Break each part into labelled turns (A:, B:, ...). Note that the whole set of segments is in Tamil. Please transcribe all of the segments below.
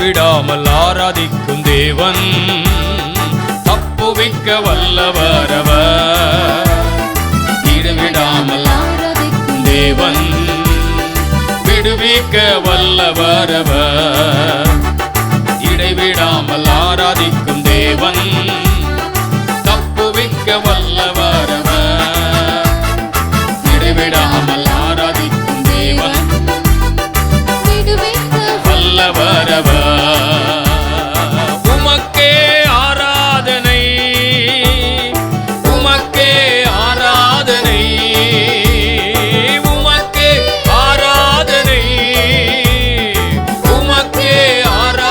A: இடைவிடாமல் ஆராதிக்கும் தேவன், தப்புவிக்க வல்லவரவர். இடைவிடாமல் ஆராதிக்கும் தேவன், விடுவிக்க வல்லவரவர். இடைவிடாமல் ஆராதிக்கும் தேவன், தப்புவிக்க வல்லவரவர். இடைவிடாமல் ஆராதிக்கும் தேவன், வல்லவரவர். உமக்கே ஆராதனை, உமக்கே ஆராதனை, உமக்கே ஆராதனை, உமக்கே ஆராதனை.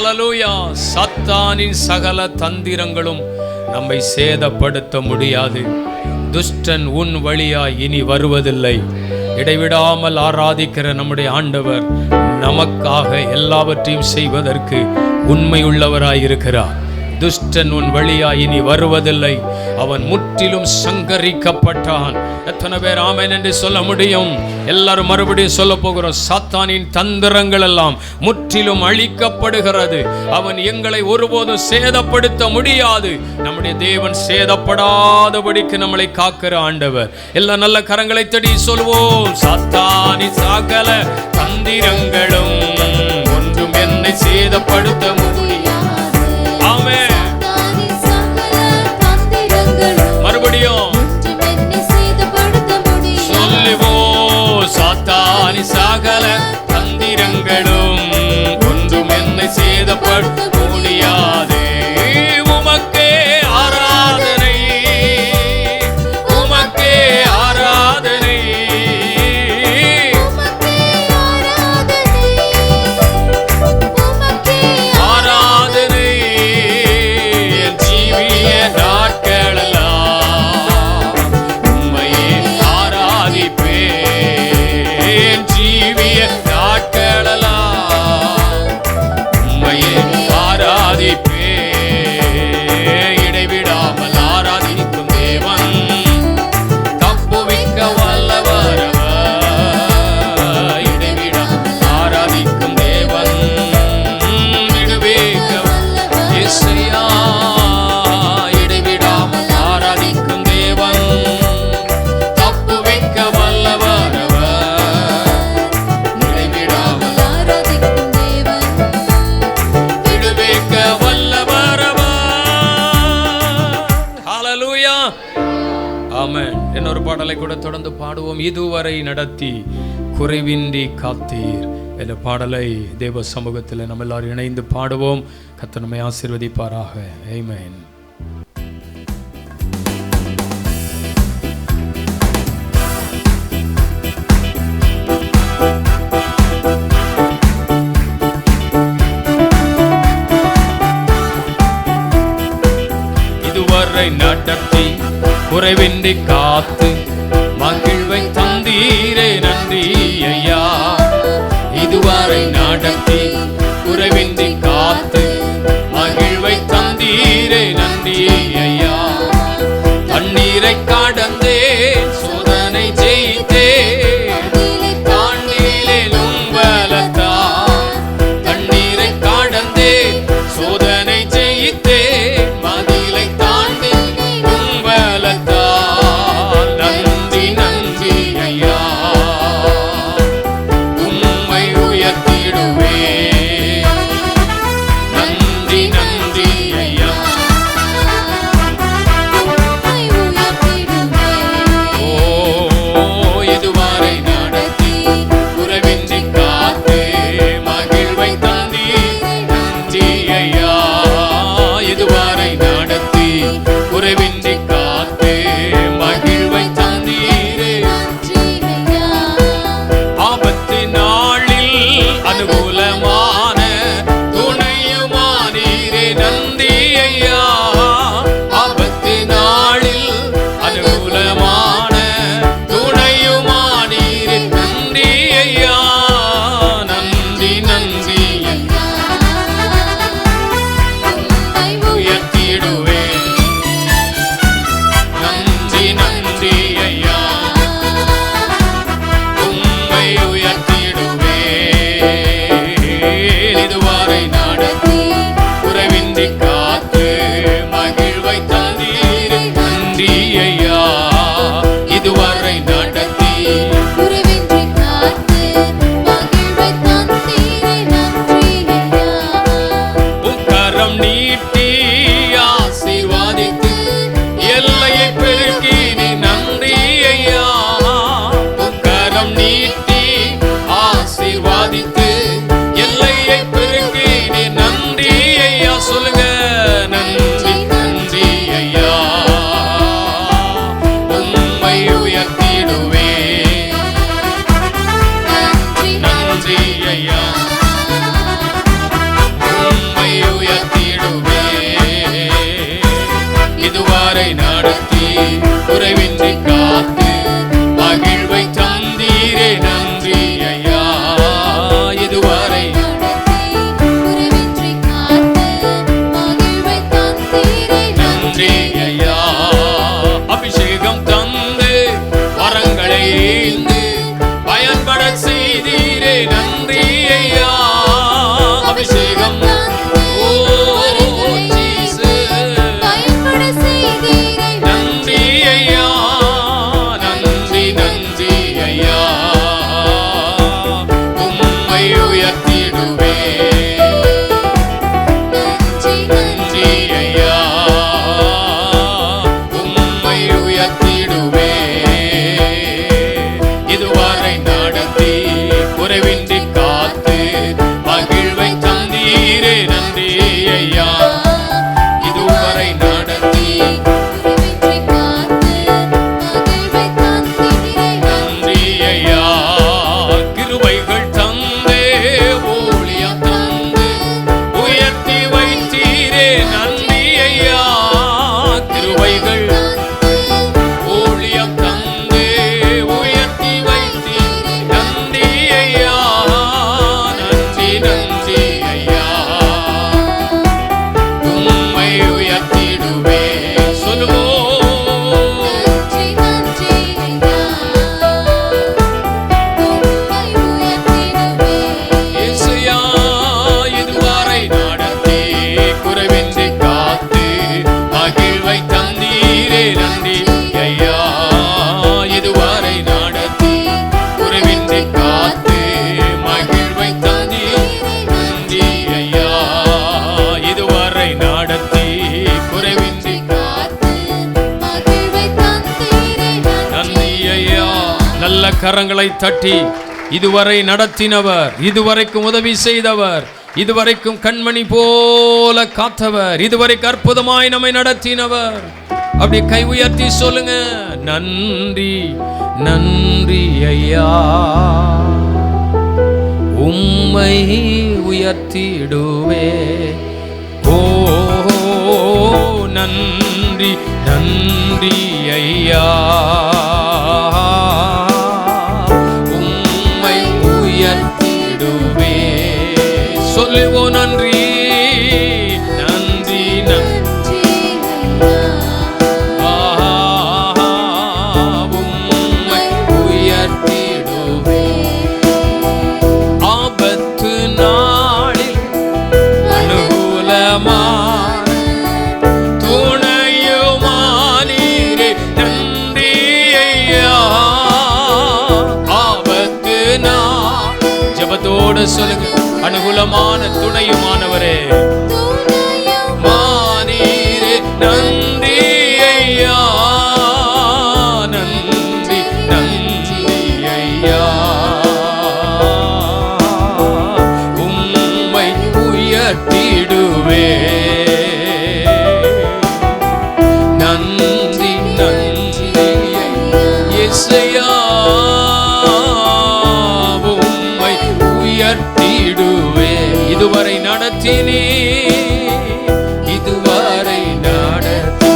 A: ஹல்லேலூயா. சாத்தானின் சகல தந்திரங்களும் நம்மை சேதப்படுத்த முடியாது. துஷ்டன் உன் வழியாய் இனி வருவதில்லை. இடைவிடாமல் ஆராதிக்கிற நம்முடைய ஆண்டவர் நமக்காக எல்லாவற்றையும் செய்வதற்கு உண்மையுள்ளவராயிருக்கிறார். துஷ்டன் உன் வழியாய் இனி வருவதில்லை. அவன் முற்றிலும் சங்கரிக்கப்பட்டான். எத்தனை பேர் ஆமென் என்று சொல்ல முடியும்? எல்லாரும் மறுபடியும் சொல்ல போகிறோம். சாத்தானின் தந்திரங்கள் எல்லாம் முற்றிலும் அழிக்கப்படுகிறது. அவன் எங்களை ஒருபோதும் சேதப்படுத்த முடியாது. நம்முடைய தேவன் சேதப்படாதபடிக்கு நம்மளை காக்கிற ஆண்டவர். எல்லா நல்ல கரங்களை தட்டி சொல்வோம். சாத்தானின் சகல தந்திரங்களும் ஒன்றும் என்னை சேதப்படுத்த முடியாது. ஆமென். மறுபடியும் சொல்லுவோம். சாத்தானி சகல தந்திரங்களும் ஒன்றும் என்னை சேதப்படுத்த முடியாது. உமக்கே ஆராதனை, உமக்கே ஆராதனை, ஆராதனை. என் ஜீவிய நாட்களெல்லாம் உம்மையே ஆராதிப்பேன். ஜீவிய நாட்களெல்லாம் உம்மையே ஆராதிப்பேன். இடைவிடாமல் ஆராதிக்கும் தேவன், தப்புவிக்க வல்லவர். இடைவிடாமல் ஆராதிக்கும் தேவன், விடுவிக்க இசையா. இடைவிடாமல் ஆராதிக்கும் தேவன், தப்புவிக்க வல்லவர். இடைவிடாமல்
B: ஆராதிக்கும் தேவன்,
A: விடுவிக்க வல்லவர். ஹல்லேலூயா. ஆமென். இன்னொரு பாடலை கூட தொடர்ந்து பாடுவோம். இதுவரை நடத்தி குறைவின்றி காத்தீர் என்ற பாடலை தேவ சமூகத்தில் நம்ம எல்லாரும் இணைந்து பாடுவோம். கர்த்தர் நம்மை ஆசீர்வதிப்பாராக. ஆமென். இதுவரை நடத்தி குறைவின்றி காத்து மகிழ்வை தந்தீரே நன்றி ஐயா. இதுவரை நடத்தி குறைவின்றி காத்து மகிழ்வை தந்தீரே நன்றி ஐயா. தண்ணீரை கடந்தே சோதனை ஜெயித்தே தாண்டிலே நும்பலத்தா. தண்ணீரை கடந்தே சோதனை ஜெயித்தே மதிலை தாண்டி நும்பலத்தான். கரங்களை தட்டி இதுவரை நடத்தினவர், இதுவரைக்கும் உதவி செய்தவர், இதுவரைக்கும் கண்மணி போல காத்தவர், இதுவரைக்கும் அற்புதமாய் நம்மை நடத்தினவர். அப்படி கை உயர்த்தி சொல்லுங்க, நன்றி நன்றி ஐயா, உம்மை உயர்த்திடுவே. ஓ நன்றி நன்றி ஐயா, உம்மை உயர்த்திடுவே. சொல்லுவோம் நன்றி நன்றி நன்றி, உம்மை உயர்த்திடுவே. ஆபத்து நாளில் அனுகூலமான துணையுமானீரே, நன்றி ஐயா. ஆபத்து நாள் ஜெபத்தோடு சொல்லுங்க, அனுகூலமான துணையுமானவரே, மானீரே நன்றி ஐயா, நன்றி நன்றி ஐயா, உம்மை உயர்த்திடுவே. நன்றி நன்றி இயேசையா, உம்மை உயர்த்திடுவே. இதுவரை நடத்தினே, இதுவரை நடத்தி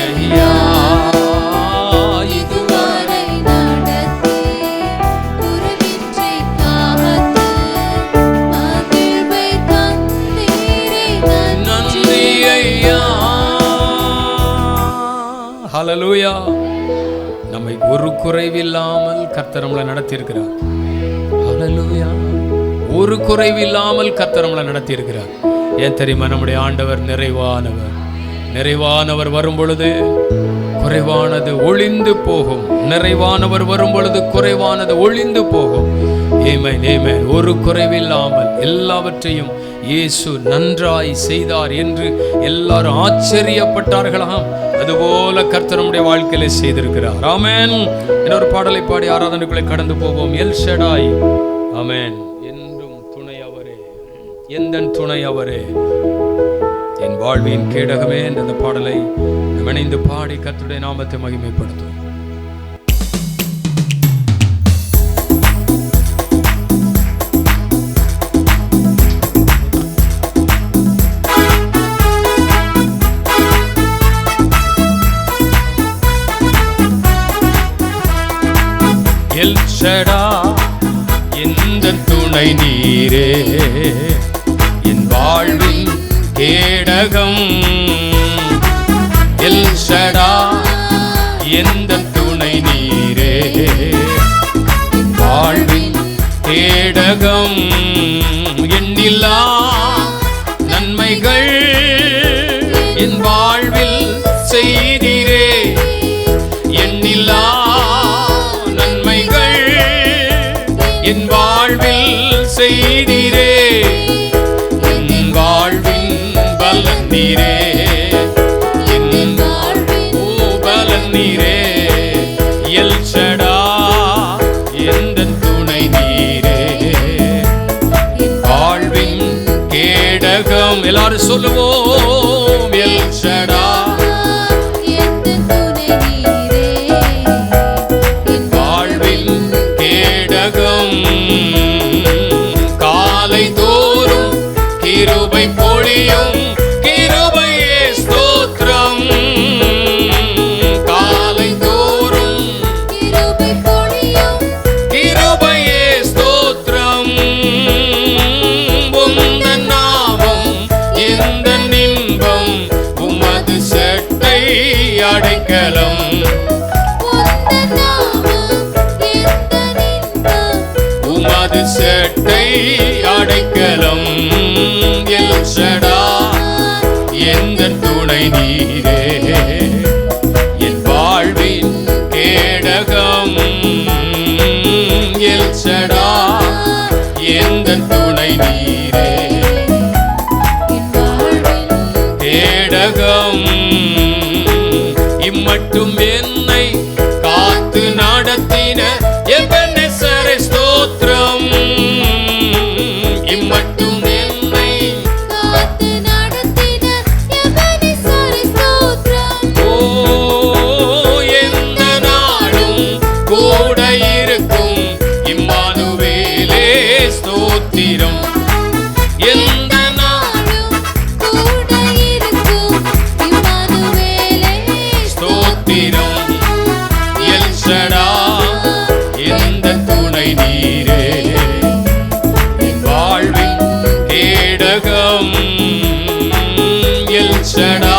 A: ஐயா, இதுவரை நன்றி ஐயா. ஹல்லேலூயா. நம்மை ஒரு குறைவில்லாமல் கர்த்தர் நம்மளை நடத்தியிருக்கிறார். ஹல்லேலூயா. ஒரு குறைவில்லாமல் கர்த்தர் நம்மளை நடத்தியிருக்கிறார். ஏன் தெரியுமா? நம்முடைய ஆண்டவர் நிறைவானவர். நிறைவானவர் வரும் பொழுது குறைவானது ஒளிந்து போகும். நிறைவானவர் வரும் பொழுது குறைவானது ஒளிந்து போகும். ஆமென், ஆமென். ஒரு குறைவில்லாமல் எல்லாவற்றையும் இயேசு நன்றாய் செய்தார் என்று எல்லாரும் ஆச்சரியப்பட்டார்களாம். அதுபோல கர்த்தர் நம்முடைய வாழ்க்கையில செய்திருக்கிறார். ஆமென். இன்னொரு பாடலை பாடி ஆராதனைக்குள்ளே கடந்து போவோம். எல் ஷடாய், ஆமென். என்றும் துணை அவரே, எந்தன் துணை அவரே, என் வாழ்வின் கேடகமே என்ற அந்த பாடலை நாம் இணைந்து பாடி கர்த்தருடைய நாமத்தை மகிமைப்படுத்தும். எல் ஷடாய், எந்தன் துணை நீரே, என் வாழ்வின் கேடகம். எல் ஷடாய், எந்தன் துணை நீரே, வாழ்வின் கேடகம். எண்ணில்லா நன்மைகள் என் வாழ்வில் செய்தீரே, எண்ணில்லா நன்மைகள் என் வாழ்வில் செய்தீரே, என் வாழ்வின் பலன் நீரே, என் பலன் நீரே. எல் ஷடாய், எந்தன் துணை நீரே, வாழ்வின் கேடகம். எல்லாரும் சொல்லுவோம், எல் ஷடாய், வாழ்வின் கேடகம். காலை தோறும் கிருபை பொழியும், கிருபையே ஸ்தோத்திரம். காலை தோறும் கிருபையே ஸ்தோத்திரம். உந்தன் நாமம் எந்தன் இன்பம், உமது சட்டை அடைக்கலம். உமது சட்டை அடைக்கலம். எல் ஷடாய், எந்தன் துணை நீரே, என் வாழ்வின் கேடகம். எல் ஷடாய், எந்தன் துணை நீரே, இம்மட்டும் என்னை காத்து நடத்தின எபனேசரே ஸ்தோத்திரம். இம்மட்டும் என்னை
B: காத்து நடத்தின எபனேசரே ஸ்தோத்திரம்.
A: ஓ எந்த நாளும் கூட இருக்கும் இம்மானுவேலே ஸ்தோத்திரம். எந்த
B: நாளும் கூட இருக்கும் இம்மானுவேலே
A: ஸ்தோத்திரம். எல் ஷடா எந்த துணை நீரே என் வாழ்வின் கேடகம். எல் ஷடா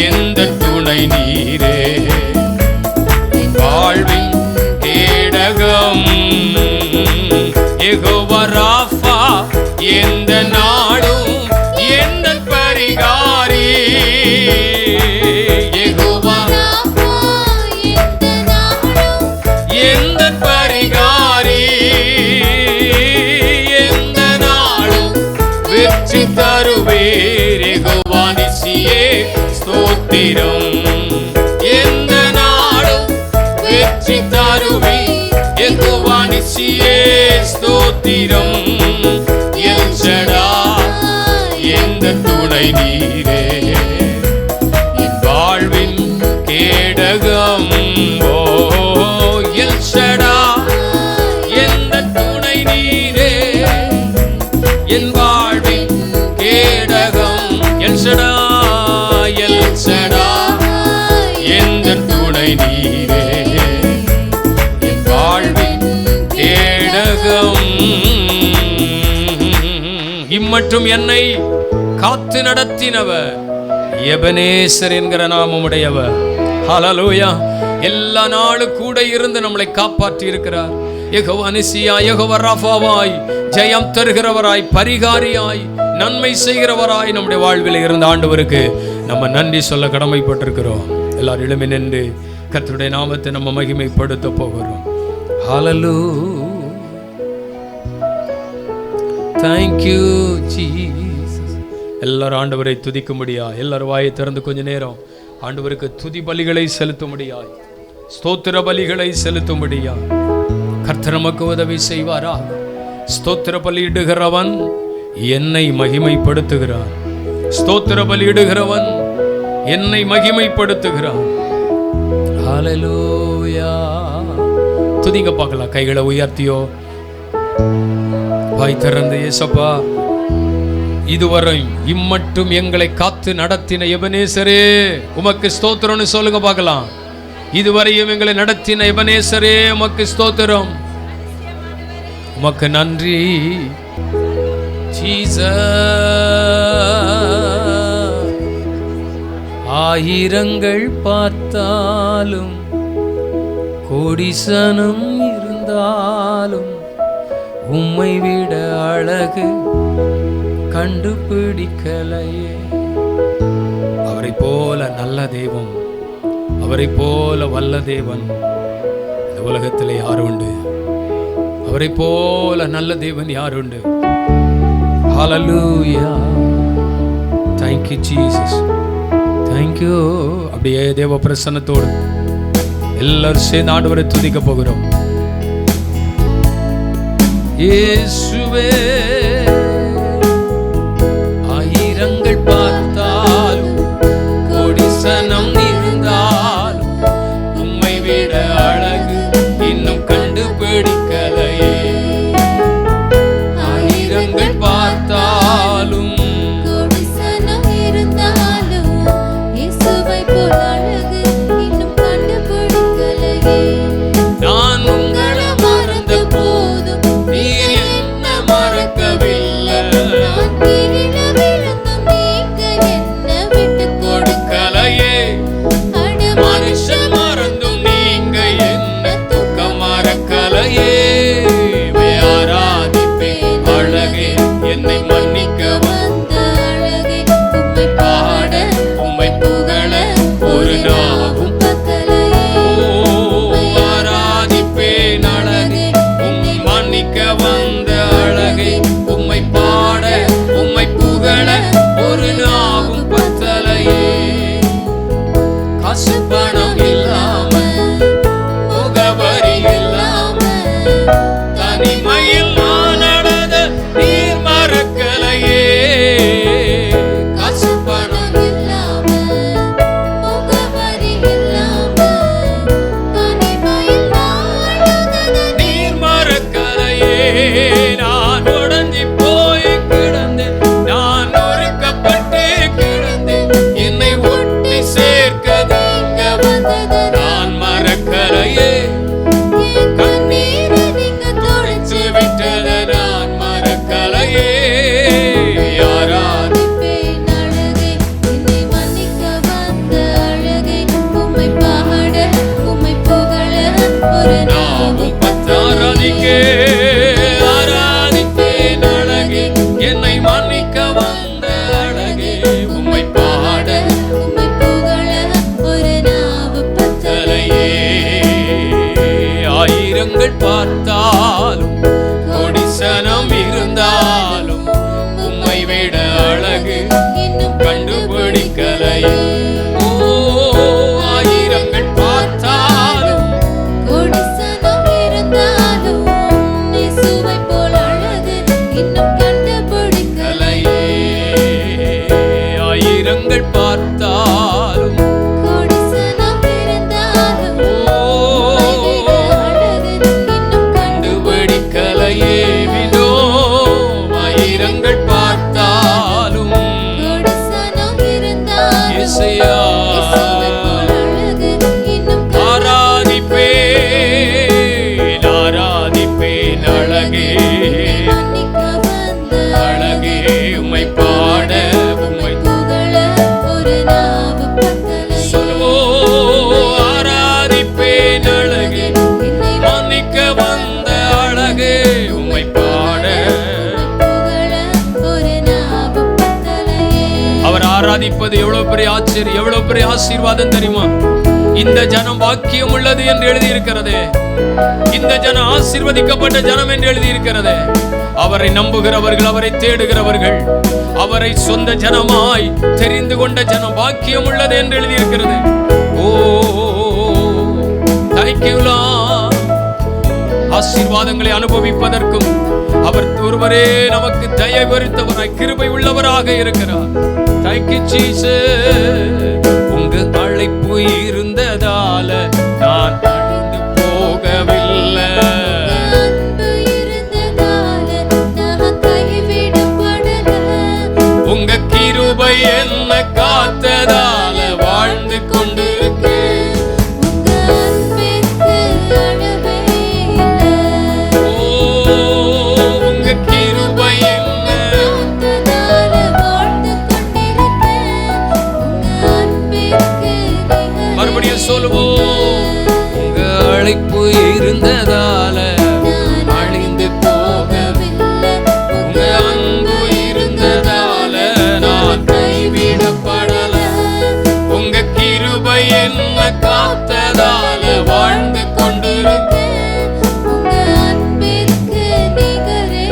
A: எந்த துணை நீரே என் வாழ்வின் கேடகம். யெகோவா ராஃபா எந்த நாடும் எந்த பரிகாரி. யெகோவா
B: ராஃபா எந்த நாளும்
A: எந்த பரிகாரி. எந்த நாளும் வெற்றி தருவீர். யெகோவா நிசியே ஸ்தோத்திரம். எந்த நாளும் வெற்றி தருவீர். யெகோவா நிசியே ஸ்தோத்திரம். எல் ஷடா எந்த துணை நீரே என் வாழ்வின் கேடகம். ஓ எல் ஷடா எந்த துணை நீரே என் வாழ்வின் கேடகம். எல் ஷடா எல் ஷடா எந்த துணை நீரே என் வாழ்வின் கேடகம். இம்மட்டும் என்னை காத்து நடத்தினவர் எபனேசர் என்கிற நாமமுடையவர். ஹல்லேலூயா. எல்லா நாளும் கூட இருந்து நம்மளை காப்பாற்றி இருக்கிறார். யெகோவா நிசியா, யெகோவா ராஃபாவாய், ஜெயம் தருகிறவராய், பரிகாரியாய், நன்மை செய்கிறவராய் நம்முடைய வாழ்வில் இருந்த ஆண்டவருக்கு நம்ம நன்றி சொல்ல கடமைப்பட்டிருக்கிறோம். எல்லாரும் எழும்பி நின்று கர்த்தருடைய நாமத்தை நம்ம மகிமைப்படுத்த போகிறோம். ஹல்லேலூயா. Thank you Jesus. எல்லாரும் ஆண்டவரை துதிக்கும்படியா எல்லாரும் வாயை திறந்து கொஞ்ச நேரம் ஆண்டவருக்கு துதி பலிகளை செலுத்தும்படியாய், ஸ்தோத்திர பலிகளை செலுத்தும்படியா கர்த்தர் நமக்கு உதவி செய்வாரா? ஸ்தோத்திர பலியிடுகிறவன் என்னை மகிமைப்படுத்துகிறான். ஸ்தோத்திர பலியிடுகிறவன் என்னை மகிமைப்படுத்துகிறான். ஹல்லேலூயா. துதிங்க பார்க்கலாம். கைகளை உயர்த்தியோ வாய் திறந்து, இயேசப்பா இதுவரை இம்மட்டும் எங்களை காத்து நடத்தின எபனேசரே உமக்கு ஸ்தோத்திரம்னு சொல்லுங்க பார்க்கலாம். இதுவரையும் எங்களை நடத்தின எபனேசரே உமக்கு ஸ்தோத்திரம், உமக்கு நன்றி. ஆயிரங்கள் பார்த்தாலும் கோடிசனம் இருந்தாலும் உம்மை விட அழகு கண்டுபிடிக்கலையே. அவரை போல நல்ல தெய்வம், அவரை போல வல்ல தேவன் இந்த உலகத்தில் யார் உண்டு? அவரை போல நல்ல தேவன் யார் உண்டு? ஹல்லேலூயா. Thank you Jesus. Thank you. அப்படியே தேவ பிரசன்னத்தோடு எல்லாரும் சேர்ந்து ஆண்டவரை துதிக்க போகிறோம். இயேசுவே ஆயிரங்கள் பார்த்தாலும் கோடிசனம் இருந்தாலும் உம்மை விட அழகு இன்னும் கண்டுபிடிக்கலையே. ஆயிரங்கள் பார்த்தாலும்
B: கோடிசனம் இருந்தாலும் இயேசுவை போல் அழகு இன்னும் கண்டுபிடிக்கலையே.
A: நான் உங்களை மறந்த போதும் நீர் என்ன மறக்கவில்லை.
B: ஒரு
A: நாவும் பத்து ஆராதிக்கே ஆராதிப்பேன் அழகே என்னை மன்னிக்க வந்த அழகே உம்மை பாட
B: உம்மை புகழ ஒரு நாவு பத்தலையே.
A: ஆயிரங்கள் பார்த்தாலும் கொடிசனம் இருந்தாலும் உம்மை விட அழகு
B: இன்னும்
A: கண்டுபிடிக்கலையே. ஆயிரங்கள் பார்த்தாலும்
B: கொடிசனம் இருந்தாலும் இயேசுவை போல் அழகு இன்னும் கண்டுபிடிக்கலையே.
A: ஆயிரங்கள் பார்த்தாலும்
B: கொடிசனம் இருந்தாலும் உம்மை விட அழகு இன்னும்
A: கண்டுபிடிக்கலையே. விதோ ஆயிரங்கள் பார்த்தாலும்
B: கொடிசனம் இருந்தாலும்
A: இசையா
B: இயேசுவை போல் அழகு இன்னும்
A: ஆராதிப்பேன் ஆராதிப்பேன் அழகே
B: மன்னிக்க வந்த
A: அழகே உம்மை பாட உம்மை
B: புகழ ஒரு நாவு பத்தலையே.
A: சொல்லுவோம். ஆராதிப்பேன் அழகே
B: என்னை
A: மன்னிக்க வந்த அழகே உம்மை பாட.
B: புகழ ஒரு நாவு பத்தலையே.
A: அவர் ஆராதிப்பது எவ்வளவு பெரிய ஆச்சரியம், எவ்வளவு பெரிய ஆசீர்வாதம் தெரியுமா? இந்த ஜனம் பாக்கியம் உள்ளது என்று எழுதியிருக்கிறதே, இந்த ஜனம் ஆசீர்வதிக்கப்பட்ட ஜனம் என்று எழுதியிருக்கிறதே. அவரை நம்புகிறவர்கள், அவரை தேடுகிறவர்கள், அவரை சொந்த ஜனமாய் தெரிந்து கொண்ட ஜனம் பாக்கியம் உள்ளது என்று எழுதியிருக்கிறது. ஓ தேங்க்யூ லார்ட். ஆசீர்வாதங்களை அனுபவிப்பதற்கும் அவர் ஒருவரே நமக்கு தயவரித்தவராய் கிருபை உள்ளவராக இருக்கிறார். Thank you Jesus. உங்க அழைப்பு இருந்ததால நான் அழிந்து போகவில்லை.
B: அன்பு இருந்ததால நான் கைவிடப்படல.
A: உங்க கிருபை என்ன காத்ததால வாழ்ந்து கொண்டிருக்கேன்.
B: உங்க அன்பிற்கு அளவே இல்லை.
A: உங்க கிருபை என்ன
B: காத்ததால வாழ்ந்து கொண்டிருக்கேன். உங்க அன்பிற்கு நிகரே
A: மறுபடியும் சொல்லுவோம். உங்க அழைப்பு இருந்ததால அழிந்து போகவில்லை. உங்க அன்பு இருந்ததால நான் கைவிடப்படல. உங்க கிருபை என்ன காத்ததால வாழ்ந்து கொண்டிருக்கேன்.
B: உங்க அன்பிற்கு நிகரே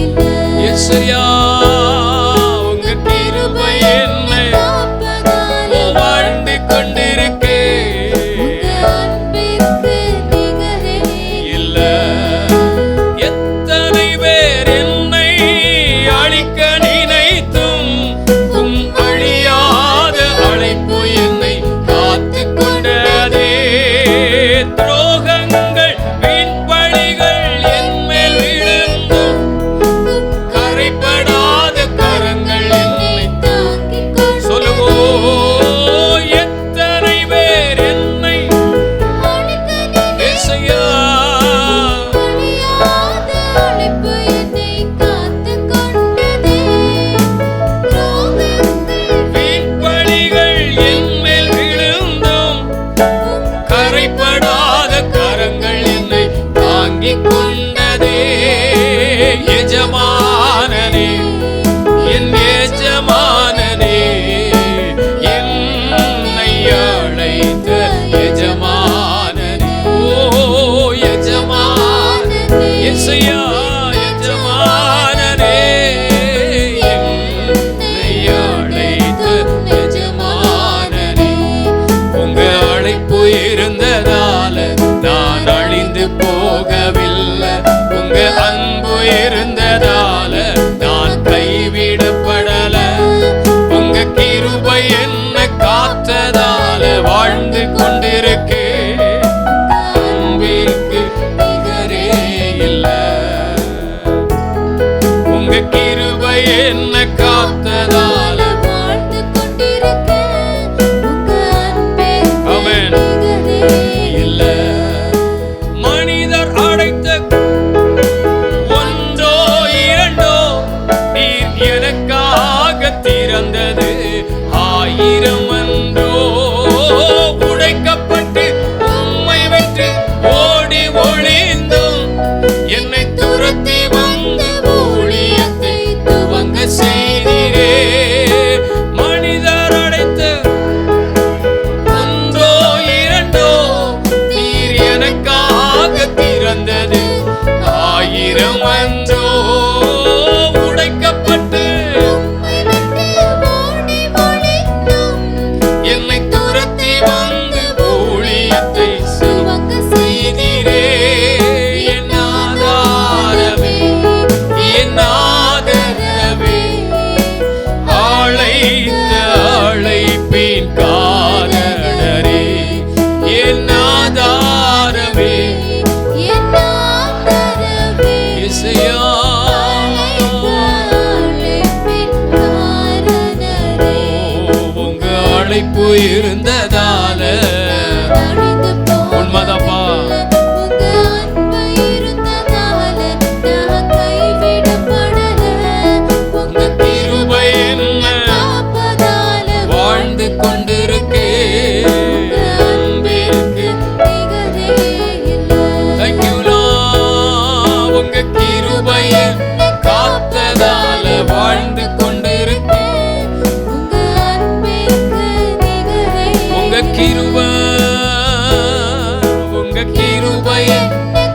B: இல்லை.
A: இயேசுயா, உங்க கிருபை என்ன
B: காப்பதால
A: வாழ்ந்து கொண்டிருக்கேன்.
B: உங்க அன்பிற்கு நிகரே
A: இல்ல எத்தனை பேர் என்னை அழிக்க நினைத்தும் உம் அழியாத அழைப்பு என்னை காத்து கொண்டதே. துரோகங்கள் வீண்பழிகள் என் மேல் விழுந்தும் கரைப்படாத கரங்கள் என்னை
B: தாங்கிக் கொண்டு
A: சொல்லுவோம். எத்தனை பேர் என்னை இயேசுயா,
B: அழியாத அழைப்பு என்னை காத்துக் கொண்டதே. துரோகங்கள்
A: வீண்பழிகள் என் மேல் விழுந்தும் கரைப்படாத கரங்கள் என்னை தாங்கிக் கொண்டதே. எஜமானனே, என் எஜமானனே, என்னை அழைத்த எஜமானனே. ஓ எஜமானனே, இயேசுயா எஜமானனே, என்னை அழைத்த எஜமானனே. உங்க அழைப்பு இருந்ததால நான் அழிந்து போகவில்லை. உங்க அன்பு இருந்ததால நான் கைவிடப்படல. உங்க கிருபை என்ன காத்ததால வாழ்ந்து கொண்டிருக்கேன். அன்பிற்கு நிகரே இல்லை. கிருபை இருந்ததால
B: அழிந்து போனதில்லை.
A: உண்மைதாப்பா.
B: உங்க அன்பு இருந்ததால நான் கைவிடப்படல. உங்க கிருபை என்னை காப்பதால
A: வாழ்ந்து கொண்டிருக்கேன்.
B: உங்க அன்பிற்கு நிகரே இல்லை.
A: Thank you Lord. உங்க கிருபை காத்ததால வாழ்ந்து கொண்டிருக்கேன்.
B: உங்க அன்பிற்கு நிகரே
A: உங்க கிருபை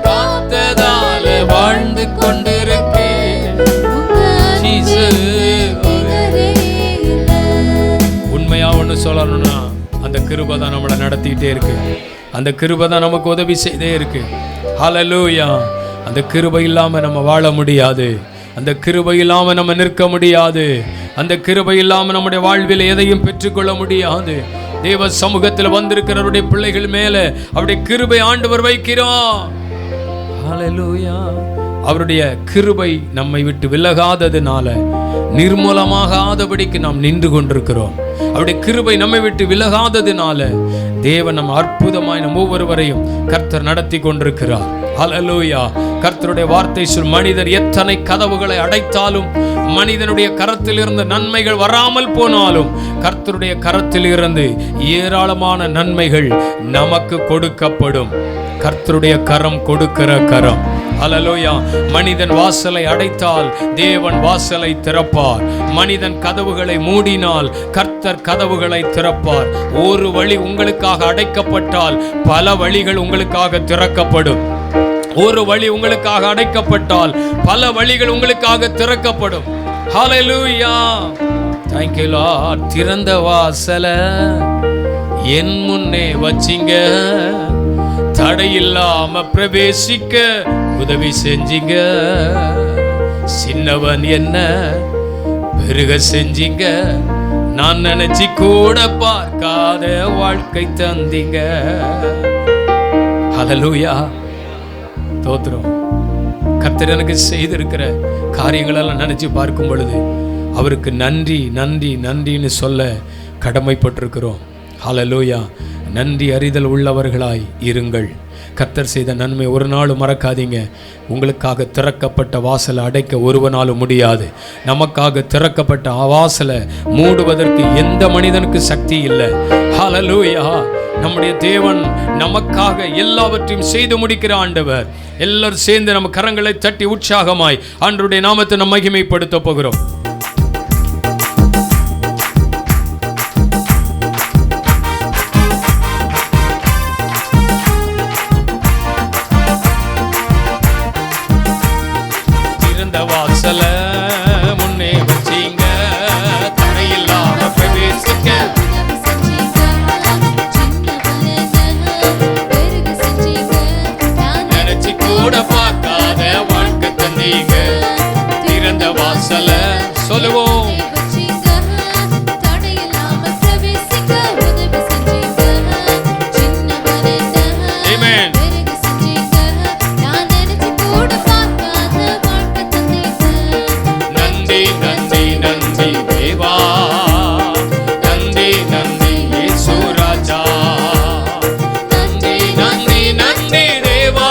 A: காத்ததால வாழ்ந்து கொண்டிருக்கேன்.
B: உங்க
A: Jesus.
B: நிகரே இல்லை.
A: உண்மையா ஒன்று சொல்லணும்னா அந்த கிருபை தான் நம்மளை நடத்திக்கிட்டே இருக்கு. அந்த கிருபை தான் நமக்கு உதவி செய்தே இருக்கு. ஹல்லேலூயா. அந்த கிருபை இல்லாம நம்ம வாழ முடியாது. அந்த கிருபை இல்லாம நம்ம நிற்க முடியாது. அந்த கிருபை இல்லாம நம்முடைய வாழ்வில் எதையும் பெற்றுக்கொள்ள முடியாது. தேவ சமூகத்தில் வந்திருக்கிறவருடைய பிள்ளைகள் மேல அவருடைய கிருபை ஆண்டவர் வைக்கிறார். ஹல்லேலூயா. அவருடைய கிருபை நம்மை விட்டு விலகாததுனால நிர்மூலமாகாதபடிக்கு நாம் நின்று கொண்டிருக்கிறோம். அவருடைய கிருபை நம்மை விட்டு விலகாததுனால தேவன் நம்ம அற்புதமாய் நம் ஒவ்வொருவரையும் கர்த்தர் நடத்தி கொண்டிருக்கிறார். ஹல்லேலூயா. கர்த்தருடைய வார்த்தை சொல், மனிதர் எத்தனை கதவுகளை அடைத்தாலும், மனிதனுடைய கரத்தில் இருந்து நன்மைகள் வராமல் போனாலும், கர்த்தருடைய கரத்தில் இருந்து ஏராளமான நன்மைகள் நமக்கு கொடுக்கப்படும். கர்த்தருடைய கரம் கொடுக்கிற கரம். ஹல்லேலூயா. மனிதன் வாசலை அடைத்தால் தேவன் வாசலை திறப்பார். மனிதன் கதவுகளை மூடினால் கர்த்தர் கதவுகளை திறப்பார். ஒரு வழி உங்களுக்காக அடைக்கப்பட்டால் பல வழிகள் உங்களுக்காக திறக்கப்படும். ஒரு வழி உங்களுக்காக அடைக்கப்பட்டால் பல வழிகள் உங்களுக்காக திறக்கப்படும். ஹல்லேலூயா. Thank you Lord. திறந்த வாசல என் முன்னே வச்சிங்க, தடையில்லாம பிரவேசிக்க உதவி செஞ்சீங்க. சின்னவன் என்ன பெருக செஞ்சீங்க, நான் நினைச்சு கூட பார்க்காத வாழ்க்கை தந்தீங்க. ஹல்லேலூயா. தோத்திரம். கர்த்தர் எனக்கு செய்திருக்கிற காரியங்களெல்லாம் நினைச்சு பார்க்கும் பொழுது அவருக்கு நன்றி நன்றி நன்றின்னு சொல்ல கடமைப்பட்டிருக்கிறோம். ஹல்லேலூயா. நன்றி அறிதல் உள்ளவர்களாய் இருங்கள். கர்த்தர் செய்த நன்மை ஒரு நாளும் மறக்காதீங்க. உங்களுக்காக திறக்கப்பட்ட வாசலை அடைக்க ஒருவனாலும் முடியாது. நமக்காக திறக்கப்பட்ட வாசலை மூடுவதற்கு எந்த மனிதனுக்கு சக்தி இல்லை. ஹல்லேலூயா. நம்முடைய தேவன் நமக்காக எல்லாவற்றையும் செய்து முடிக்கிற ஆண்டவர். எல்லாரும் சேர்ந்து நம்ம கரங்களை தட்டி உற்சாகமாய் ஆண்டவருடைய நாமத்தை நம்ம மகிமைப்படுத்த போகிறோம். வாசல முன்னே வச்சீங்க, தடையில்லாம பிரவேசிக்க நினைச்சு கூட பார்க்காத வாழ்க்கை தந்தீங்க. திறந்த வாசல சொல்லுவோம். Amen. நன்றி நன்றி நன்றி தேவா, நன்றி நன்றி இயேசு ராஜா. நன்றி நன்றி நன்றி தேவா,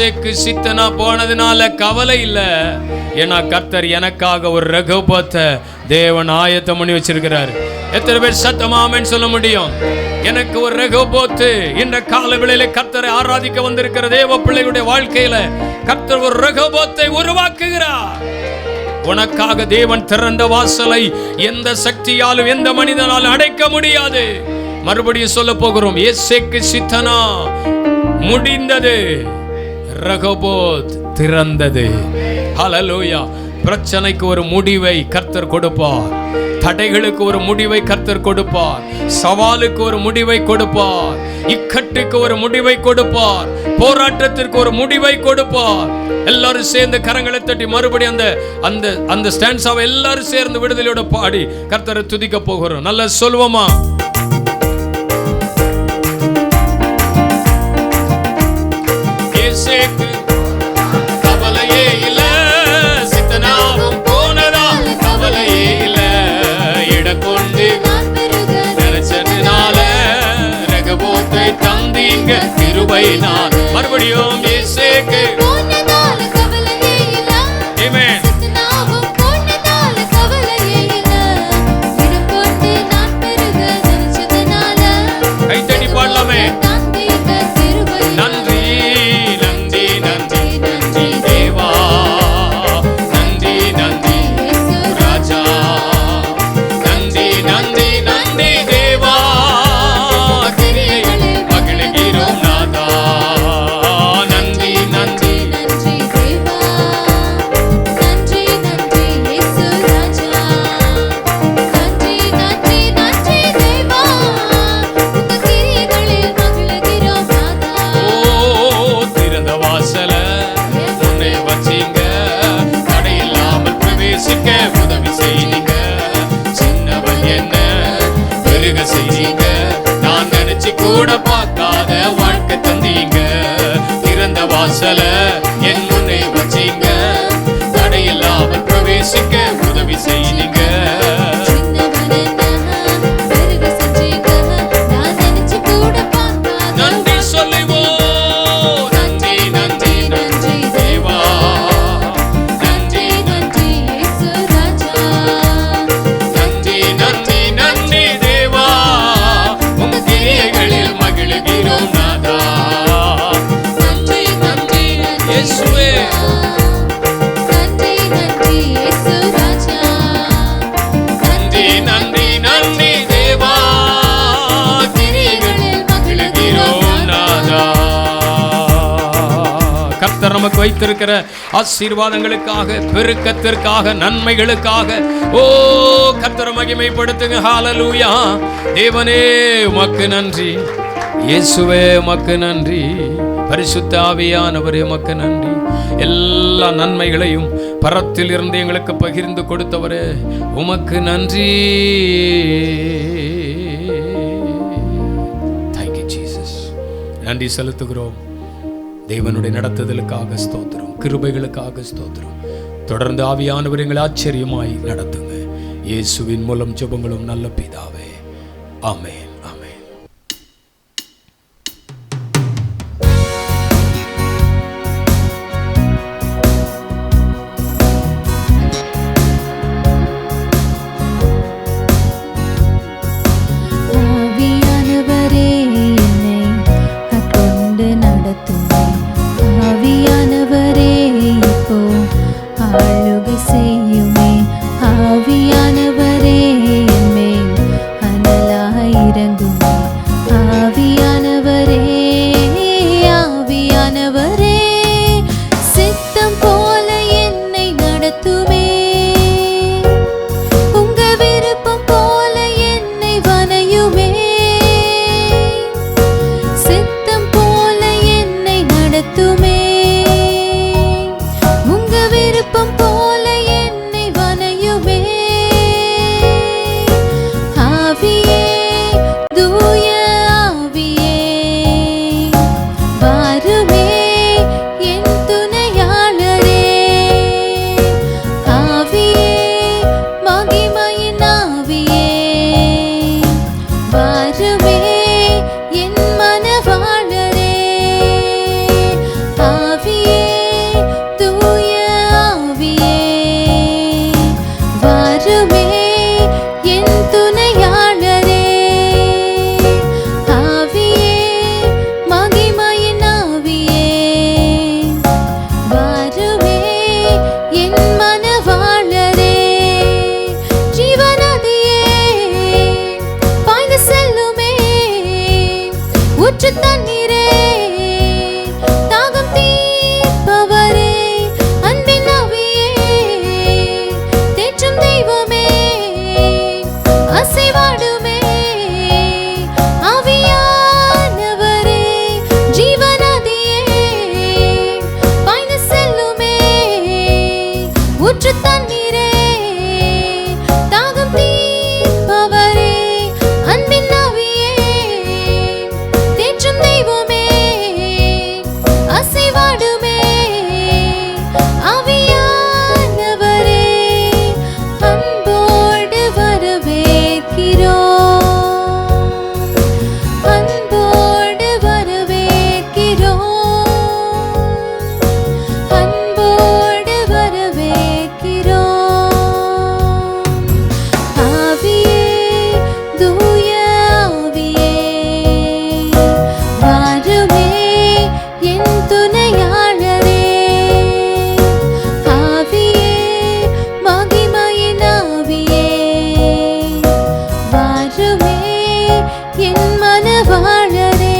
A: ஏசேக்கு சித்தனா போனதுனால கவலை இல்லை. ஏன்னா கர்த்தர் எனக்காக ஒரு ரகோபத்தை தேவன் ஆயத்தம் பண்ணி வச்சிருக்கிறார். எத்தனை பேர் சத்தமாமேன்னு சொல்ல முடியும்? எனக்கு ஒரு ரகோபோத்து இந்த காலவேளையில கர்த்தரை ஆராதிக்க வந்திருக்கிற தேவ பிள்ளைகளுடைய வாழ்க்கையில கர்த்தர் ஒரு ரகோபோத்தை உருவாக்குகிறார். உனக்காக தேவன் திறந்த வாசலை எந்த சக்தியாலும் எந்த மனிதனாலும் அடைக்க முடியாது. மறுபடியும் சொல்ல போகிறோம், ஏசேக்கு சித்தனா முடிந்தது, ரகோபோத் திறந்தது. ஹல்லேலூயா. பிரச்சனைக்கு ஒரு முடிவை கர்த்தர் கொடுப்பார். தடைகளுக்கு ஒரு முடிவை கர்த்தர் கொடுப்பார். சவாலுக்கு ஒரு முடிவை கொடுப்பார். இக்கட்டுக்கு ஒரு முடிவை கொடுப்பார். போராட்டத்திற்கு ஒரு முடிவை கொடுப்பார். எல்லாரும் சேர்ந்து கரங்களை தட்டி மறுபடியும் அந்த அந்த அந்த ஸ்டான்ஸாவை எல்லாரும் சேர்ந்து விடுதலையோட பாடி கர்த்தரை துதிக்க போகிறோம். நல்லா சொல்வோமா? ஏசேக்கு கவலையே இல்ல, சித்தனாவும் போனதால் கவலையே இல்ல. இடக்கொண்டு நினைச்சதுனால ரகோபோத்தை தந்தீங்க கிருபையினால். மறுபடியும் ஏசேக்கு கைத்தடி பாடலாமே. நன்றி நன்றி நன்றி நன்றி தேவா, நன்றி நன்றி ராஜா, நன்றி நன்றி நன்றி தேவா, கிரியைகளில் மகிழ்கிறோம் நாதா. நன்றி நன்றி
B: நன்றி தேவா, நன்றி நன்றி இயேசு ராஜா, நன்றி நன்றி நன்றி தேவா, உங்க கிரியைகளில் மகிழ்கிறோம் நாதா.
A: திறந்த வாசல முன்னே வச்சீங்க, தடையில்லாமல் பிரவேசிக்க உதவி செய்தீங்க. சின்னவன் என்ன பெருக செய்தீங்க, நான் நினைச்சு கூட பார்க்காத வாழ்க்கை தந்தீங்க. திறந்த வாசல என் முன்னே வச்சீங்க, தடையில்லாமல் பிரவேசிக்க உதவி செய்தீங்க. நன்றி சொல்லுவோம், நன்றி நன்றி நன்றி தேவா, நன்றி நன்றி நன்றி நன்றி நன்றி தேவா, உம் கிரியைகளில் மகிழ்கிறோம் நாதா. நன்றி நன்றி இயேசுவே,
B: நன்றி நன்றி இயேசு ராஜா,
A: நன்றி நன்றி நன்றி தேவா, கிரியைகளில் மகிழ்கிறோம் நாதா. கர்த்தர் நமக்கு வைத்திருக்கிற ஆசீர்வாதங்களுக்காக, பெருக்கத்திற்காக, நன்மைகளுக்காக ஓ கர்த்தர் மகிமைப்படுத்துங்க. ஹல்லேலூயா. தேவனே உமக்கு நன்றி, இயேசுவே உமக்கு நன்றி, பரிசுத்த ஆவியானவரே உமக்கு நன்றி. எல்லா நன்மைகளையும் பரத்தில் இருந்து எங்களுக்கு பகிர்ந்து கொடுத்தவரே உமக்கு நன்றி. Thank you Jesus. நன்றி செலுத்துகிறோம். தேவனுடைய நடத்துதலுக்காக ஸ்தோத்திரம், கிருபைகளுக்காக ஸ்தோத்திரம். தொடர்ந்து ஆவியானவர் எங்களை ஆச்சரியமாய் நடத்துங்க. இயேசுவின் மூலம் ஜெபங்களும் நல்ல பிதாவே, ஆமென்.
B: ஆவியானவரே என்னை கொண்டு நடத்துமே, ஆவியானவரே இப்போ ஆளுகை செய்யுமே, ஆவியானவரே என்மேல் அனலாய் இறங்குமே, ஆவியானவரே ஆவியானவரே சித்தம் போல என்னை நடத்துமே, உங்க விருப்பம் போல என்னை வனையுமே, சித்தம் போல என்னை நடத்துமே, உங்க விருப்பம் போல என்னை ஊற்று தண்ணீரே, தாகம் தீர்ப்பவரே, அன்பின் ஆவியே, தேற்றும் தெய்வமே, அசைவாடுமே ஆவியானவரே, அன்போடு வரவேற்கிறோம், அன்போடு வரவேற்கிறோம், அன்போடு வரவேற்கிறோம். ஆவியே, தூய ஆவியே, வாருமே என் துணையாளரே, ஆவியே, மகிமையின் ஆவியே, வாருமே என் மனவாளரே.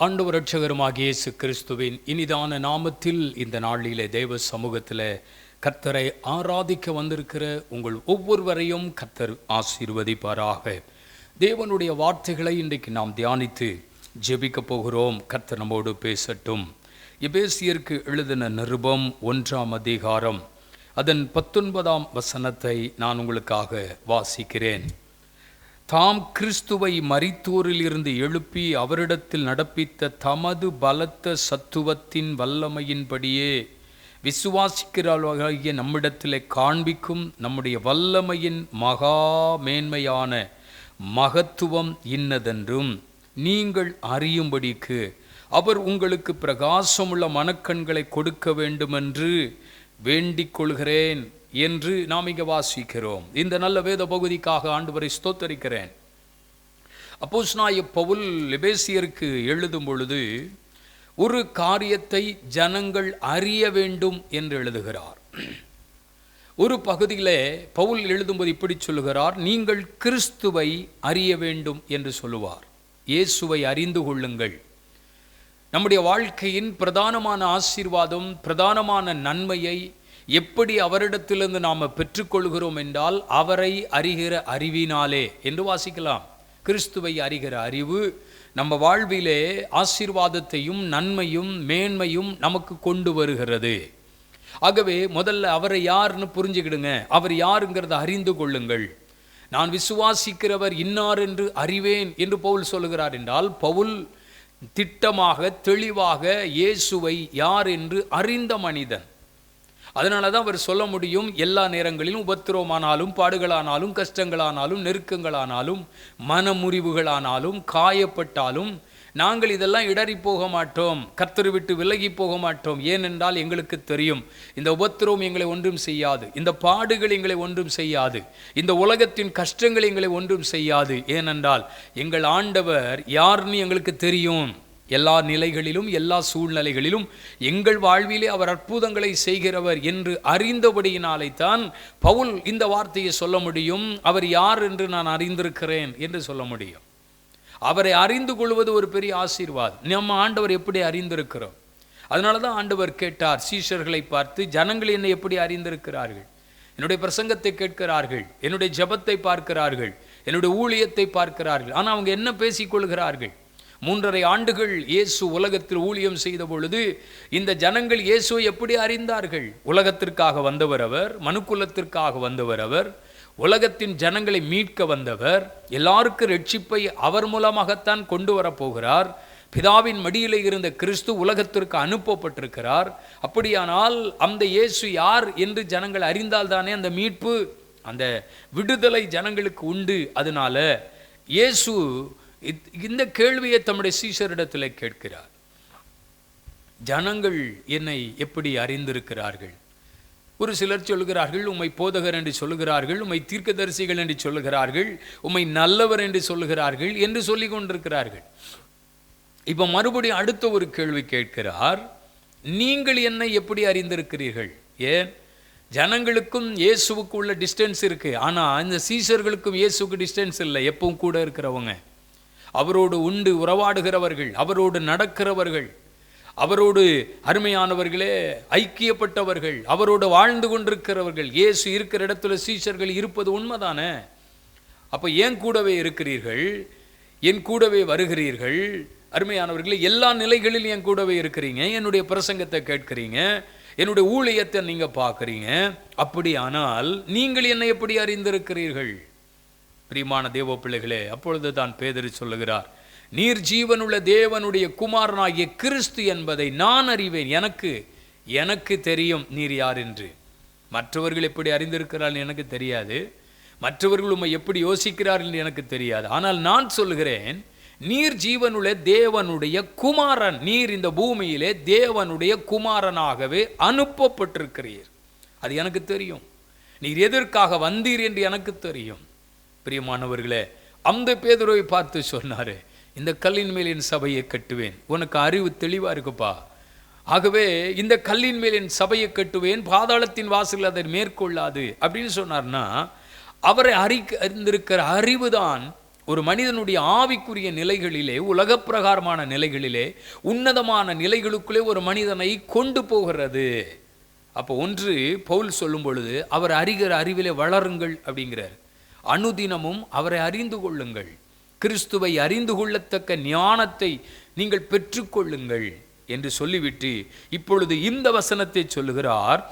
A: ஆண்டவர் இரட்சகருமாகிய இயேசு கிறிஸ்துவின் இனிதான நாமத்தில் இந்த நாளிலே தேவ சமூகத்தில் கர்த்தரை ஆராதிக்க வந்திருக்கிற உங்கள் ஒவ்வொருவரையும் கர்த்தர் ஆசீர்வதிப்பாராக. தேவனுடைய வார்த்தைகளை இன்றைக்கு நாம் தியானித்து ஜெபிக்க போகிறோம். கர்த்தர் நம்மோடு பேசட்டும். எபேசியருக்கு எழுதின நிருபம் 1ஆம் அதிகாரம் அதன் 19ஆம் வசனத்தை நான் உங்களுக்காக வாசிக்கிறேன். தாம் கிறிஸ்துவை மரித்தோரில் இருந்து எழுப்பி அவரிடத்தில் நடப்பித்த தமது பலத்த சத்துவத்தின் வல்லமையின்படியே விசுவாசிக்கிறவர்களாகிய நம்மிடத்திலே காண்பிக்கும் நம்முடைய வல்லமையின் மகா மேன்மையான மகத்துவம் இன்னதென்றும் நீங்கள் அறியும்படிக்கு அவர் உங்களுக்கு பிரகாசமுள்ள மனக்கண்களை கொடுக்க வேண்டுமென்று வேண்டிக் கொள்கிறேன் என்று நாம் இங்கே வாசிக்கிறோம். இந்த நல்ல வேத பகுதிக்காக ஆண்டவரை ஸ்தோத்தரிக்கிறேன். அப்போஸ்தலனாகிய பவுல் எபேசியருக்கு எழுதும் பொழுது ஒரு காரியத்தை ஜனங்கள் அறிய வேண்டும் என்று எழுதுகிறார். ஒரு பகுதியிலே பவுல் எழுதும்போது இப்படி சொல்லுகிறார், நீங்கள் கிறிஸ்துவை அறிய வேண்டும் என்று சொல்லுவார். இயேசுவை அறிந்து கொள்ளுங்கள். நம்முடைய வாழ்க்கையின் பிரதானமான ஆசீர்வாதம், பிரதானமான நன்மையை எப்படி அவரிடத்திலிருந்து நாம் பெற்றுக்கொள்கிறோம் என்றால் அவரை அறிகிற அறிவினாலே என்று வாசிக்கலாம். கிறிஸ்துவை அறிகிற அறிவு நம்ம வாழ்விலே ஆசீர்வாதத்தையும் நன்மையும் மேன்மையும் நமக்கு கொண்டு வருகிறது. ஆகவே முதல்ல அவரை யாருன்னு புரிஞ்சுக்கிடுங்க. அவர் யாருங்கிறத அறிந்து கொள்ளுங்கள். நான் விசுவாசிக்கிறவர் இன்னார் என்று அறிவேன் என்று பவுல் சொல்லுகிறார் என்றால், பவுல் திட்டமாக தெளிவாக இயேசுவை யார் என்று அறிந்த மனிதன். அதனால தான் அவர் சொல்ல முடியும், எல்லா நேரங்களிலும் உபத்திரவமானாலும், பாடுகளானாலும், கஷ்டங்களானாலும், நெருக்கங்களானாலும், மனமுறிவுகளானாலும், காயப்பட்டாலும் நாங்கள் இதெல்லாம் இடறி போக மாட்டோம், கர்த்தரை விட்டு விலகி போக மாட்டோம். ஏனென்றால் எங்களுக்கு தெரியும் இந்த உபத்திரவம் எங்களை ஒன்றும் செய்யாது, இந்த பாடுகள் எங்களை ஒன்றும் செய்யாது, இந்த உலகத்தின் கஷ்டங்கள் எங்களை ஒன்றும் செய்யாது. ஏனென்றால் எங்கள் ஆண்டவர் யாருன்னு எங்களுக்கு தெரியும். எல்லா நிலைகளிலும் எல்லா சூழ்நிலைகளிலும் எங்கள் வாழ்விலே அவர் அற்புதங்களை செய்கிறவர் என்று அறிந்தபடியினாலே தான் பவுல் இந்த வார்த்தையை சொல்ல முடியும். அவர் யார் என்று நான் அறிந்திருக்கிறேன் என்று சொல்ல முடியும். அவரை அறிந்து கொள்வது ஒரு பெரிய ஆசீர்வாதம். நம்ம ஆண்டவர் எப்படி அறிந்திருக்கிறோம்? அதனால தான் ஆண்டவர் கேட்டார் சீஷர்களை பார்த்து, ஜனங்கள் என்னை எப்படி அறிந்திருக்கிறார்கள்? என்னுடைய பிரசங்கத்தை கேட்கிறார்கள், என்னுடைய ஜெபத்தை பார்க்கிறார்கள், என்னுடைய ஊழியத்தை பார்க்கிறார்கள், ஆனால் அவங்க என்ன பேசிக்கொள்கிறார்கள்? 3.5 ஆண்டுகள் இயேசு உலகத்தில் ஊழியம் செய்த பொழுது இந்த ஜனங்கள் இயேசுவை எப்படி அறிந்தார்கள்? உலகத்திற்காக வந்தவர் அவர், மனுக்குலத்திற்காக வந்தவர் அவர், உலகத்தின் ஜனங்களை மீட்க வந்தவர், எல்லாருக்கும் ரட்சிப்பை அவர் மூலமாகத்தான் கொண்டு வரப்போகிறார். பிதாவின் மடியிலே இருந்த கிறிஸ்து உலகத்திற்கு அனுப்பப்பட்டிருக்கிறார். அப்படியானால் அந்த இயேசு யார் என்று ஜனங்கள் அறிந்தால்தானே அந்த மீட்பு, அந்த விடுதலை ஜனங்களுக்கு உண்டு. அதனால இயேசு இந்த கேள்வியை தம்முடைய சீஷரிடத்தில் கேட்கிறார். ஜனங்கள் என்னை எப்படி அறிந்திருக்கிறார்கள்? ஒரு சிலர் சொல்லுகிறார்கள், உம்மை போதகர் என்று சொல்லுகிறார்கள், உம்மை தீர்க்கதரிசிகள் என்று சொல்லுகிறார்கள், உம்மை நல்லவர் என்று சொல்லுகிறார்கள் என்று சொல்லி கொண்டிருக்கிறார்கள். இப்போ மறுபடியும் அடுத்த ஒரு கேள்வி கேட்கிறார், நீங்கள் என்னை எப்படி அறிந்திருக்கிறீர்கள்? ஏன் ஜனங்களுக்கும் இயேசுவுக்கு உள்ள டிஸ்டன்ஸ் இருக்கு, ஆனால் இந்த சீஷர்களுக்கும் இயேசுக்கு டிஸ்டன்ஸ் இல்லை. எப்பவும் கூட இருக்கிறவங்க, அவரோடு உண்டு உறவாடுகிறவர்கள், அவரோடு நடக்கிறவர்கள், அவரோடு அருமையானவர்களே ஐக்கியப்பட்டவர்கள், அவரோடு வாழ்ந்து கொண்டிருக்கிறவர்கள். இயேசு இருக்கிற இடத்துல சீஷர்கள் இருப்பது உண்மைதானே? அப்போ ஏன் கூடவே இருக்கிறீர்கள், என் கூடவே வருகிறீர்கள், அருமையானவர்களே, எல்லா நிலைகளிலும் என் கூடவே இருக்கிறீங்க, என்னுடைய பிரசங்கத்தை கேட்கிறீங்க, என்னுடைய ஊழியத்தை நீங்க பார்க்குறீங்க. அப்படியானால் நீங்கள் என்னை எப்படி அறிந்திருக்கிறீர்கள்? பிரியமான தேவ பிள்ளைகளே, அப்பொழுது தான் பேதுரு சொல்லுகிறார், நீர் ஜீவனுள்ள தேவனுடைய குமாரனாகிய கிறிஸ்து என்பதை நான் அறிவேன். எனக்கு தெரியும் நீர் யார் என்று. மற்றவர்கள் எப்படி அறிந்திருக்கிறார்கள் எனக்கு தெரியாது, மற்றவர்கள் உம்மை எப்படி யோசிக்கிறார்கள் என்று எனக்கு தெரியாது. ஆனால் நான் சொல்லுகிறேன், நீர் ஜீவனுள்ள தேவனுடைய குமாரன். நீர் இந்த பூமியிலே தேவனுடைய குமாரனாகவே அனுப்பப்பட்டிருக்கிறீர். அது எனக்கு தெரியும். நீர் எதற்காக வந்தீர் என்று எனக்கு தெரியும். பிரியமானவர்களே, அந்த பேதுருவை பார்த்து சொன்னாரு, இந்த கல்லின் மேல் என் சபையை கட்டுவேன். உனக்கு அறிவு தெளிவா இருக்குப்பா. ஆகவே இந்த கல்லின் மேல் என் சபையை கட்டுவேன், பாதாளத்தின் வாசல் அதை மேற்கொள்ளாது அப்படின்னு சொன்னார்னா, அவரை அறிந்திருக்கிற அறிவுதான் ஒரு மனிதனுடைய ஆவிக்குரிய நிலைகளிலே, உலக பிரகாரமான நிலைகளிலே, உன்னதமான நிலைகளுக்குள்ளே ஒரு மனிதனை கொண்டு போகிறது. அப்போ ஒன்று பவுல் சொல்லும் பொழுது, அவர் அறிகிற அறிவிலே வளருங்கள் அப்படிங்கிறார். அனுதினமும் அவரை அறிந்து கொள்ளுங்கள், கிறிஸ்துவை அறிந்து கொள்ளத்தக்க ஞானத்தை நீங்கள் பெற்றுக்கொள்ளுங்கள் என்று சொல்லிவிட்டு இப்பொழுது இந்த வசனத்தை சொல்லுகிறார்,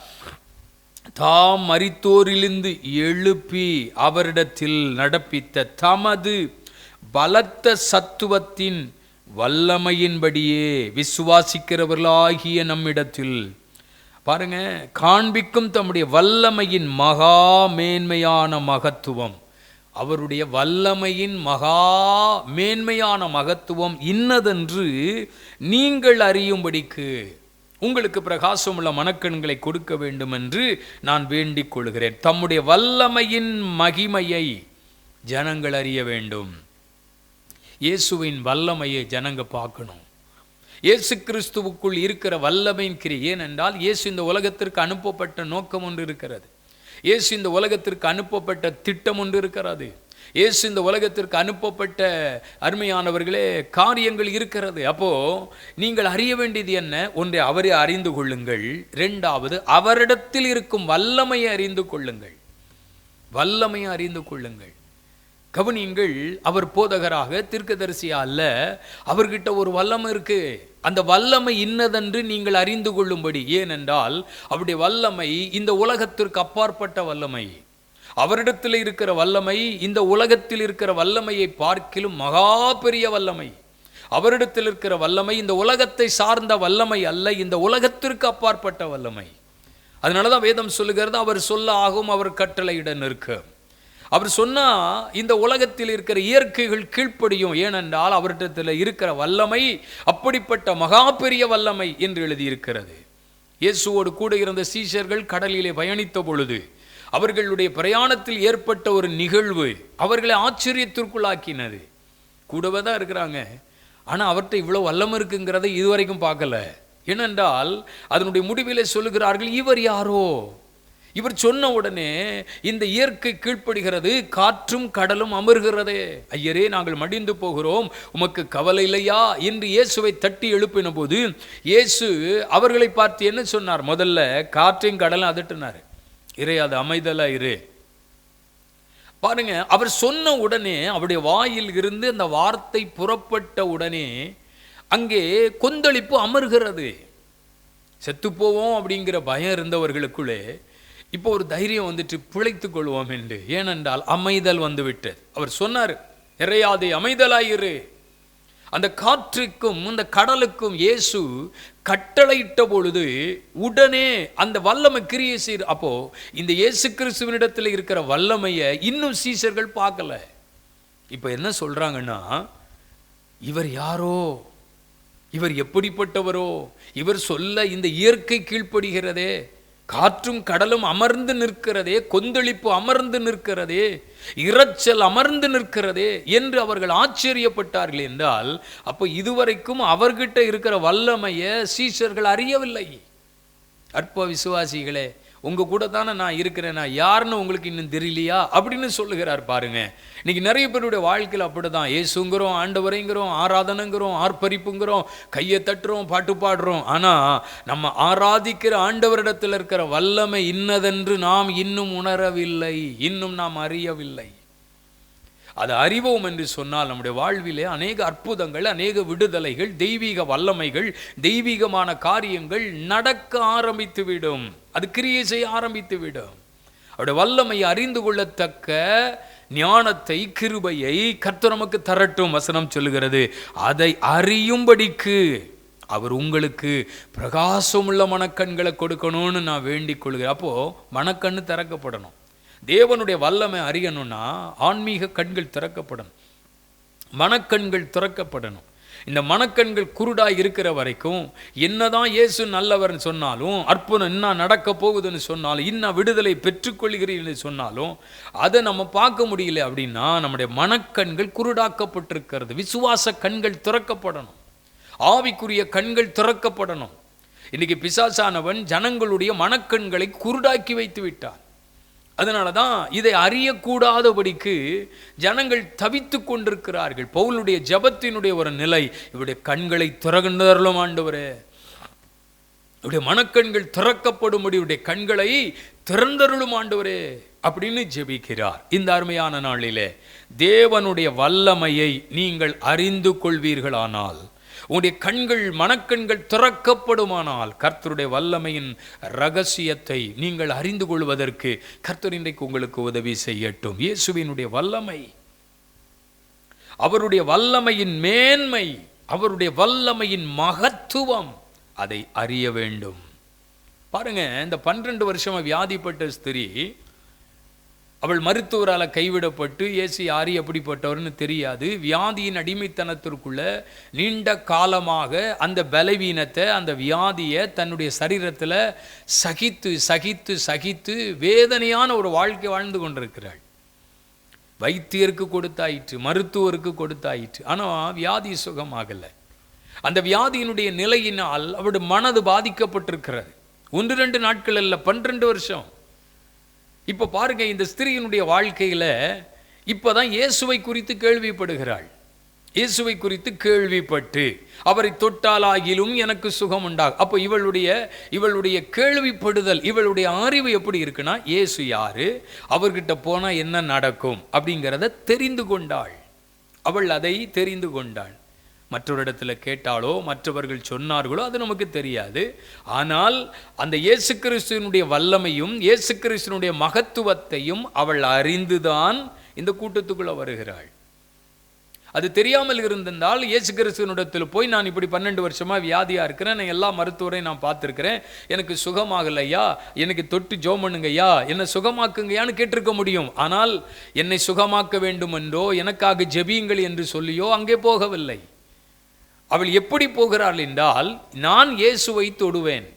A: தாம் மரித்தோரிலிருந்து எழுப்பி அவரிடத்தில் நடப்பித்த தமது பலத்த சத்துவத்தின் வல்லமையின்படியே விசுவாசிக்கிறவர்களாகிய நம்மிடத்தில் பாருங்க, காண்பிக்கும் தம்முடைய வல்லமையின் மகா மேன்மையான மகத்துவம். அவருடைய வல்லமையின் மகா மேன்மையான மகத்துவம் இன்னதென்று நீங்கள் அறியும்படிக்கு உங்களுக்கு பிரகாசமுள்ள மனக்கண்களை கொடுக்க வேண்டும் என்று நான் வேண்டிக் கொள்கிறேன். தம்முடைய வல்லமையின் மகிமையை ஜனங்கள் அறிய வேண்டும். இயேசுவின் வல்லமையை ஜனங்க பார்க்கணும். இயேசு கிறிஸ்துவுக்குள் இருக்கிற வல்லமையின் கிரியை. ஏனென்றால் இயேசு இந்த உலகத்திற்கு அனுப்பப்பட்ட நோக்கம் ஒன்று இருக்கிறது. இயேசு இந்த உலகத்திற்கு அனுப்பப்பட்ட திட்டம் ஒன்று இருக்கிறது. இயேசு இந்த உலகத்திற்கு அனுப்பப்பட்ட அருமையானவர்களே காரியங்கள் இருக்கிறது. அப்போ நீங்கள் அறிய வேண்டியது என்ன? ஒன்றை அவரை அறிந்து கொள்ளுங்கள், இரண்டாவது அவரிடத்தில் இருக்கும் வல்லமையை அறிந்து கொள்ளுங்கள். வல்லமையை அறிந்து கொள்ளுங்கள். கவனியுங்கள், அவர் போதகராக தீர்க்கதரிசியா அல்ல, அவர்கிட்ட ஒரு வல்லமை இருக்கு. அந்த வல்லமை இன்னதென்று நீங்கள் அறிந்து கொள்ளும்படி. ஏனென்றால் அவருடைய வல்லமை இந்த உலகத்திற்கு அப்பாற்பட்ட வல்லமை. அவரிடத்தில் இருக்கிற வல்லமை இந்த உலகத்தில் இருக்கிற வல்லமையை பார்க்கிலும் மகா பெரிய வல்லமை. அவரிடத்தில் இருக்கிற வல்லமை இந்த உலகத்தை சார்ந்த வல்லமை அல்ல, இந்த உலகத்திற்கு அப்பாற்பட்ட வல்லமை. அதனாலதான் வேதம் சொல்லுகிறது, அவர் சொல்ல ஆகும், அவர் கட்டளையிட நிற்க. அவர் சொன்னா இந்த உலகத்தில் இருக்கிற இயற்கைகள் கீழ்ப்படியும். ஏனென்றால் அவரிடத்தில் இருக்கிற வல்லமை அப்படிப்பட்ட மகா பெரிய வல்லமை என்று எழுதியிருக்கிறது. இயேசுவோடு கூட இருந்த சீஷர்கள் கடலிலே பயணித்த பொழுது அவர்களுடைய பிரயாணத்தில் ஏற்பட்ட ஒரு நிகழ்வு அவர்களை ஆச்சரியத்திற்குள்ளாக்கினது. கூடவே தான் இருக்கிறாங்க, ஆனால் அவர்கிட்ட இவ்வளோ வல்லமை இருக்குங்கிறதை இதுவரைக்கும் பார்க்கல. ஏனென்றால் அதனுடைய முடிவிலே சொல்லுகிறார்கள், இவர் யாரோ? இவர் சொன்ன உடனே இந்த இயற்கை கீழ்ப்படுகிறது, காற்றும் கடலும் அமர்கிறதே. ஐயரே, நாங்கள் மடிந்து போகிறோம், உமக்கு கவலை இல்லையா என்று இயேசுவை தட்டி எழுப்பின போது இயேசு அவர்களை பார்த்து என்ன சொன்னார்? முதல்ல காற்றையும் கடலும் அதட்டினார், இரு, அது அமைதலா இரு. பாருங்க, அவர் சொன்ன உடனே அவருடைய வாயில் இருந்து அந்த வார்த்தை புறப்பட்ட உடனே அங்கே கொந்தளிப்பு அமர்கிறது. செத்துப்போவோம் அப்படிங்கிற பயம் இருந்தவர்களுக்குள்ளே இப்போ ஒரு தைரியம் வந்துட்டு பிழைத்துக் கொள்வோம் என்று. ஏனென்றால் அமைதல் வந்து விட்டது. அவர் சொன்னார், இறையாதே, அமைதலாயிரு. அந்த காற்றுக்கும் அந்த கடலுக்கும் இயேசு கட்டளையிட்ட பொழுது உடனே அந்த வல்லமை கிரியை செய்ய. அப்போ இந்த இயேசு கிறிஸ்துவனிடத்தில் இருக்கிற வல்லமையை இன்னும் சீஷர்கள் பார்க்கல. இப்போ என்ன சொல்றாங்கன்னா, இவர் யாரோ, இவர் எப்படிப்பட்டவரோ, இவர் சொல்ல இந்த இயற்கை கீழ்ப்படுகிறதே, காற்றும் கடலும் அமர்ந்து நிற்கிறதே, கொந்தளிப்பு அமர்ந்து நிற்கிறதே, இரைச்சல் அமர்ந்து நிற்கிறதே என்று அவர்கள் ஆச்சரியப்பட்டார்கள். என்றால் அப்போ இதுவரைக்கும் அவர்கிட்ட இருக்கிற வல்லமையை சீஷர்கள் அறியவில்லை. அற்ப விசுவாசிகளே, உங்க கூட தானே நான் இருக்கிறேன், நான் யாருன்னு உங்களுக்கு இன்னும் தெரியலையா அப்படின்னு சொல்லுகிறார். பாருங்க, இன்னைக்கு நிறைய பேருடைய வாழ்க்கையில் அப்படிதான். இயேசுங்கிறோம், ஆண்டவரைங்கிறோம், ஆராதனைங்கிறோம், ஆர்ப்பரிப்புங்கிறோம், கையை தட்டுறோம், பாட்டு பாடுறோம். ஆனா நம்ம ஆராதிக்கிற ஆண்டவரிடத்தில் இருக்கிற வல்லமை இன்னதென்று நாம் இன்னும் உணரவில்லை, இன்னும் நாம் அறியவில்லை. அதை அறிவோம் என்று சொன்னால் நம்முடைய வாழ்விலே அநேக அற்புதங்கள், அநேக விடுதலைகள், தெய்வீக வல்லமைகள், தெய்வீகமான காரியங்கள் நடக்க ஆரம்பித்துவிடும். அது கிரியை செய்ய ஆரம்பித்துவிடும். அவருடைய வல்லமையை அறிந்து கொள்ளத்தக்க ஞானத்தை, கிருபையை கர்த்தர் நமக்கு தரட்டும். வசனம் சொல்லுகிறது, அதை அறியும்படிக்கு அவர் உங்களுக்கு பிரகாசமுள்ள மனக்கண்களை கொடுக்கணும்னு நான் வேண்டிக் கொள்கிறேன். அப்போ மனக்கண்ணு திறக்கப்படணும். தேவனுடைய வல்லமை அறியணும்னா ஆன்மீக கண்கள் திறக்கப்படணும், மனக்கண்கள் திறக்கப்படணும். இந்த மனக்கண்கள் குருடாய் இருக்கிற வரைக்கும் என்னதான் இயேசு நல்லவர்னு சொன்னாலும், அற்புதம் இன்னும் நடக்க போகுதுன்னு சொன்னாலும், இன்னும் விடுதலை பெற்றுக்கொள்கிறீன்னு சொன்னாலும் அதை நம்ம பார்க்க முடியல. அப்படின்னா நம்முடைய மனக்கண்கள் குருடாக்கப்பட்டிருக்கிறது. விசுவாச கண்கள் திறக்கப்படணும், ஆவிக்குரிய கண்கள் திறக்கப்படணும். இன்னைக்கு பிசாசானவன் ஜனங்களுடைய மனக்கண்களை குருடாக்கி வைத்து விட்டான். அதனால தான் இதை அறியக்கூடாதபடிக்கு ஜனங்கள் தவித்து கொண்டிருக்கிறார்கள். பவுலுடைய ஜெபத்தினுடைய ஒரு நிலை, இவருடைய கண்களை திறந்தருளும் ஆண்டவரே, இவருடைய மனக்கண்கள் திறக்கப்படும்படி இவருடைய கண்களை திறந்தருளும் ஆண்டவரே அப்படின்னு ஜெபிக்கிறார். இந்த அருமையான நாளிலே தேவனுடைய வல்லமையை நீங்கள் அறிந்து கொள்வீர்களானால், உங்களுடைய கண்கள், மனக்கண்கள் திறக்கப்படுமானால், கர்த்தருடைய வல்லமையின் ரகசியத்தை நீங்கள் அறிந்து கொள்வதற்கு கர்த்தர் இன்றைக்கு உங்களுக்கு உதவி செய்யட்டும். இயேசுவினுடைய வல்லமை, அவருடைய வல்லமையின் மேன்மை, அவருடைய வல்லமையின் மகத்துவம், அதை அறிய வேண்டும். பாருங்க, இந்த 12 வருஷமா வியாதிப்பட்ட ஸ்திரீ, அவள் மருத்துவரால் கைவிடப்பட்டு, இயேசு யாரு எப்படிப்பட்டவர்னு தெரியாது, வியாதியின் அடிமைத்தனத்திற்குள்ள நீண்ட காலமாக அந்த பலவீனத்தை, அந்த வியாதியை தன்னுடைய சரீரத்தில் சகித்து சகித்து சகித்து வேதனையான ஒரு வாழ்க்கை வாழ்ந்து கொண்டிருக்கிறாள். வைத்தியருக்கு கொடுத்தாயிற்று, மருத்துவருக்கு கொடுத்தாயிற்று, ஆனால் வியாதி சுகமாகலை. அந்த வியாதியினுடைய நிலையினால் அவருடைய மனது பாதிக்கப்பட்டிருக்கிறது. 1-2 நாட்கள் அல்ல, 12 வருஷம். இப்போ பாருங்க, இந்த ஸ்திரீயினுடைய வாழ்க்கையில் இப்போதான் இயேசுவை குறித்து கேள்விப்படுகிறாள். இயேசுவை குறித்து கேள்விப்பட்டு அவரை தொட்டாலாகிலும் எனக்கு சுகம் உண்டாகும். அப்போ இவளுடைய கேள்விப்படுதல், இவளுடைய அறிவு எப்படி இருக்குன்னா, இயேசு யாரு, அவர்கிட்ட போனால் என்ன நடக்கும் அப்படிங்கிறத தெரிந்து கொண்டாள். அவள் அதை தெரிந்து கொண்டாள். மற்றொரு இடத்துல கேட்டாலோ மற்றவர்கள் சொன்னார்களோ அது நமக்கு தெரியாது. ஆனால் அந்த இயேசு கிறிஸ்துவினுடைய வல்லமையும் இயேசு கிறிஸ்துவினுடைய மகத்துவத்தையும் அவள் அறிந்துதான் இந்த கூட்டத்துக்குள்ள வருகிறாள். அது தெரியாமல் இருந்திருந்தால் இயேசு கிறிஸ்துவினிடத்தில் போய், நான் இப்படி 12 வருஷமா வியாதியா இருக்கிறேன், நான் எல்லா மருத்துவரையும் நான் பார்த்துருக்கிறேன், எனக்கு சுகமாகலையா, எனக்கு தொட்டு ஜெபம் பண்ணுங்கய்யா, என்னை சுகமாக்குங்கய்யான்னு கேட்டிருக்க முடியும். ஆனால் என்னை சுகமாக்க வேண்டும் என்றோ எனக்காக ஜெபியுங்கள் என்று சொல்லியோ அங்கே போகவில்லை. அவள் எப்படி போகிறாள் என்றால், நான் இயேசுவை தொடுவேன்.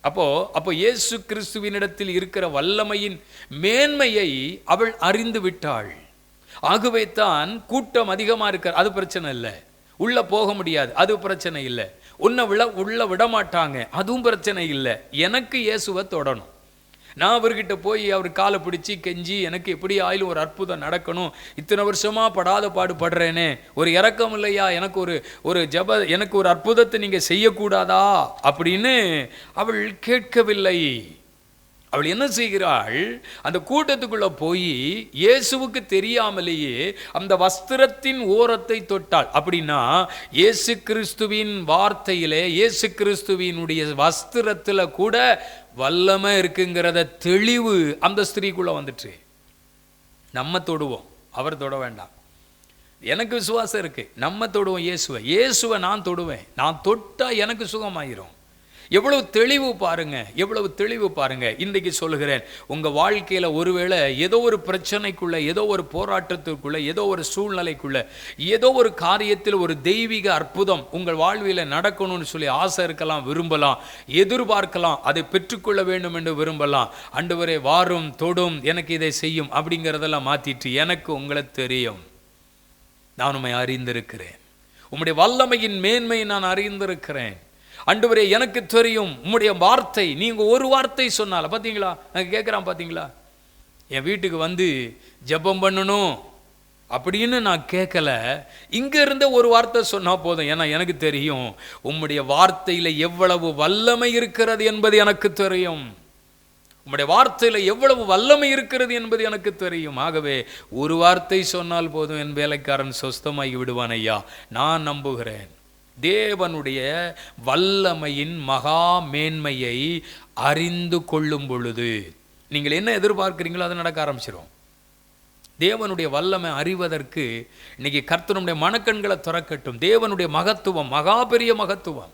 A: அப்போ இயேசு கிறிஸ்துவினிடத்தில் இருக்கிற வல்லமையின் மேன்மையை அவள் அறிந்து விட்டாள். ஆகவே தான் கூட்டம் அதிகமாக இருக்கிற, அது பிரச்சனை இல்லை, உள்ள போக முடியாது, அது பிரச்சனை இல்லை, உள்ள விட மாட்டாங்க, அதுவும் பிரச்சனை இல்லை. எனக்கு இயேசுவை தொடணும். நான் அவர்கிட்ட போய் அவர் காலை பிடிச்சி கெஞ்சி, எனக்கு எப்படி ஆயிலும் ஒரு அற்புதம் நடக்கணும், இத்தனை வருஷமா படாத பாடுபடுறேனே, ஒரு இரக்கம் இல்லையா, எனக்கு ஒரு அற்புதத்தை நீங்கள் செய்யக்கூடாதா அப்படின்னு அவள் கேட்கவில்லை. அவள் என்ன செய்கிறாள், அந்த கூட்டத்துக்குள்ள போய் இயேசுவுக்கு தெரியாமலேயே அந்த வஸ்திரத்தின் ஓரத்தை தொட்டாள். அப்படின்னா இயேசு கிறிஸ்துவின் வார்த்தையிலே, இயேசு கிறிஸ்துவினுடைய வஸ்திரத்தில் கூட வல்லமை இருக்குங்கிறத தெளிவு அந்த ஸ்திரீக்குள்ள வந்துட்டு. நம்ம தொடுவோம், அவர் தொட வேண்டாம். எனக்கு விசுவாசம் இருக்கு, நம்ம தொடுவோம் இயேசுவை நான் தொடுவேன், நான் தொட்டா எனக்கு சுகமாயிரும். எவ்வளவு தெளிவு பாருங்க, எவ்வளவு தெளிவு பாருங்க. இன்றைக்கு சொல்லுகிறேன், உங்க வாழ்க்கையில ஒருவேளை ஏதோ ஒரு பிரச்சனைக்குள்ள, ஏதோ ஒரு போராட்டத்திற்குள்ள, ஏதோ ஒரு சூழ்நிலைக்குள்ள, ஏதோ ஒரு காரியத்தில் ஒரு தெய்வீக அற்புதம் உங்கள் வாழ்வில நடக்கணும்னு சொல்லி ஆசை இருக்கலாம், விரும்பலாம், எதிர்பார்க்கலாம், அதை பெற்றுக்கொள்ள வேண்டும் என்று விரும்பலாம். ஆண்டவரே வாரும், தொடும், எனக்கு இதை செய்யும் அப்படிங்கிறதெல்லாம் மாத்திட்டு, எனக்கு உங்களை தெரியும், நான் உம்மை அறிந்திருக்கிறேன், உம்முடைய வல்லமையின் மேன்மையை நான் அறிந்திருக்கிறேன். ஆண்டவரே எனக்கு தெரியும் உம்முடைய வார்த்தை, நீங்க ஒரு வார்த்தை சொன்னால, பார்த்தீங்களா, நான் கேட்குறான், பார்த்தீங்களா, என் வீட்டுக்கு வந்து ஜெபம் பண்ணணும் அப்படின்னு நான் கேட்கல, இங்க இருந்த ஒரு வார்த்தை சொன்னா போதும். ஏன்னா எனக்கு தெரியும் உம்முடைய வார்த்தையில எவ்வளவு வல்லமை இருக்கிறது என்பது எனக்கு தெரியும். உம்முடைய வார்த்தையில எவ்வளவு வல்லமை இருக்கிறது என்பது எனக்கு தெரியும். ஆகவே ஒரு வார்த்தை சொன்னால் போதும், என் வேலைக்காரன் சொஸ்தமாகி விடுவான் ஐயா. நான் நம்புகிறேன். தேவனுடைய வல்லமையின் மகா மேன்மையை அறிந்து கொள்ளும் பொழுது நீங்கள் என்ன எதிர்பார்க்கிறீங்களோ அது நடக்க ஆரம்பிச்சிடும். தேவனுடைய வல்லமை அறிவதற்கு இன்னைக்கு கர்த்தருடைய மனக்கண்களை திறக்கட்டும். தேவனுடைய மகத்துவம், மகா பெரிய மகத்துவம்.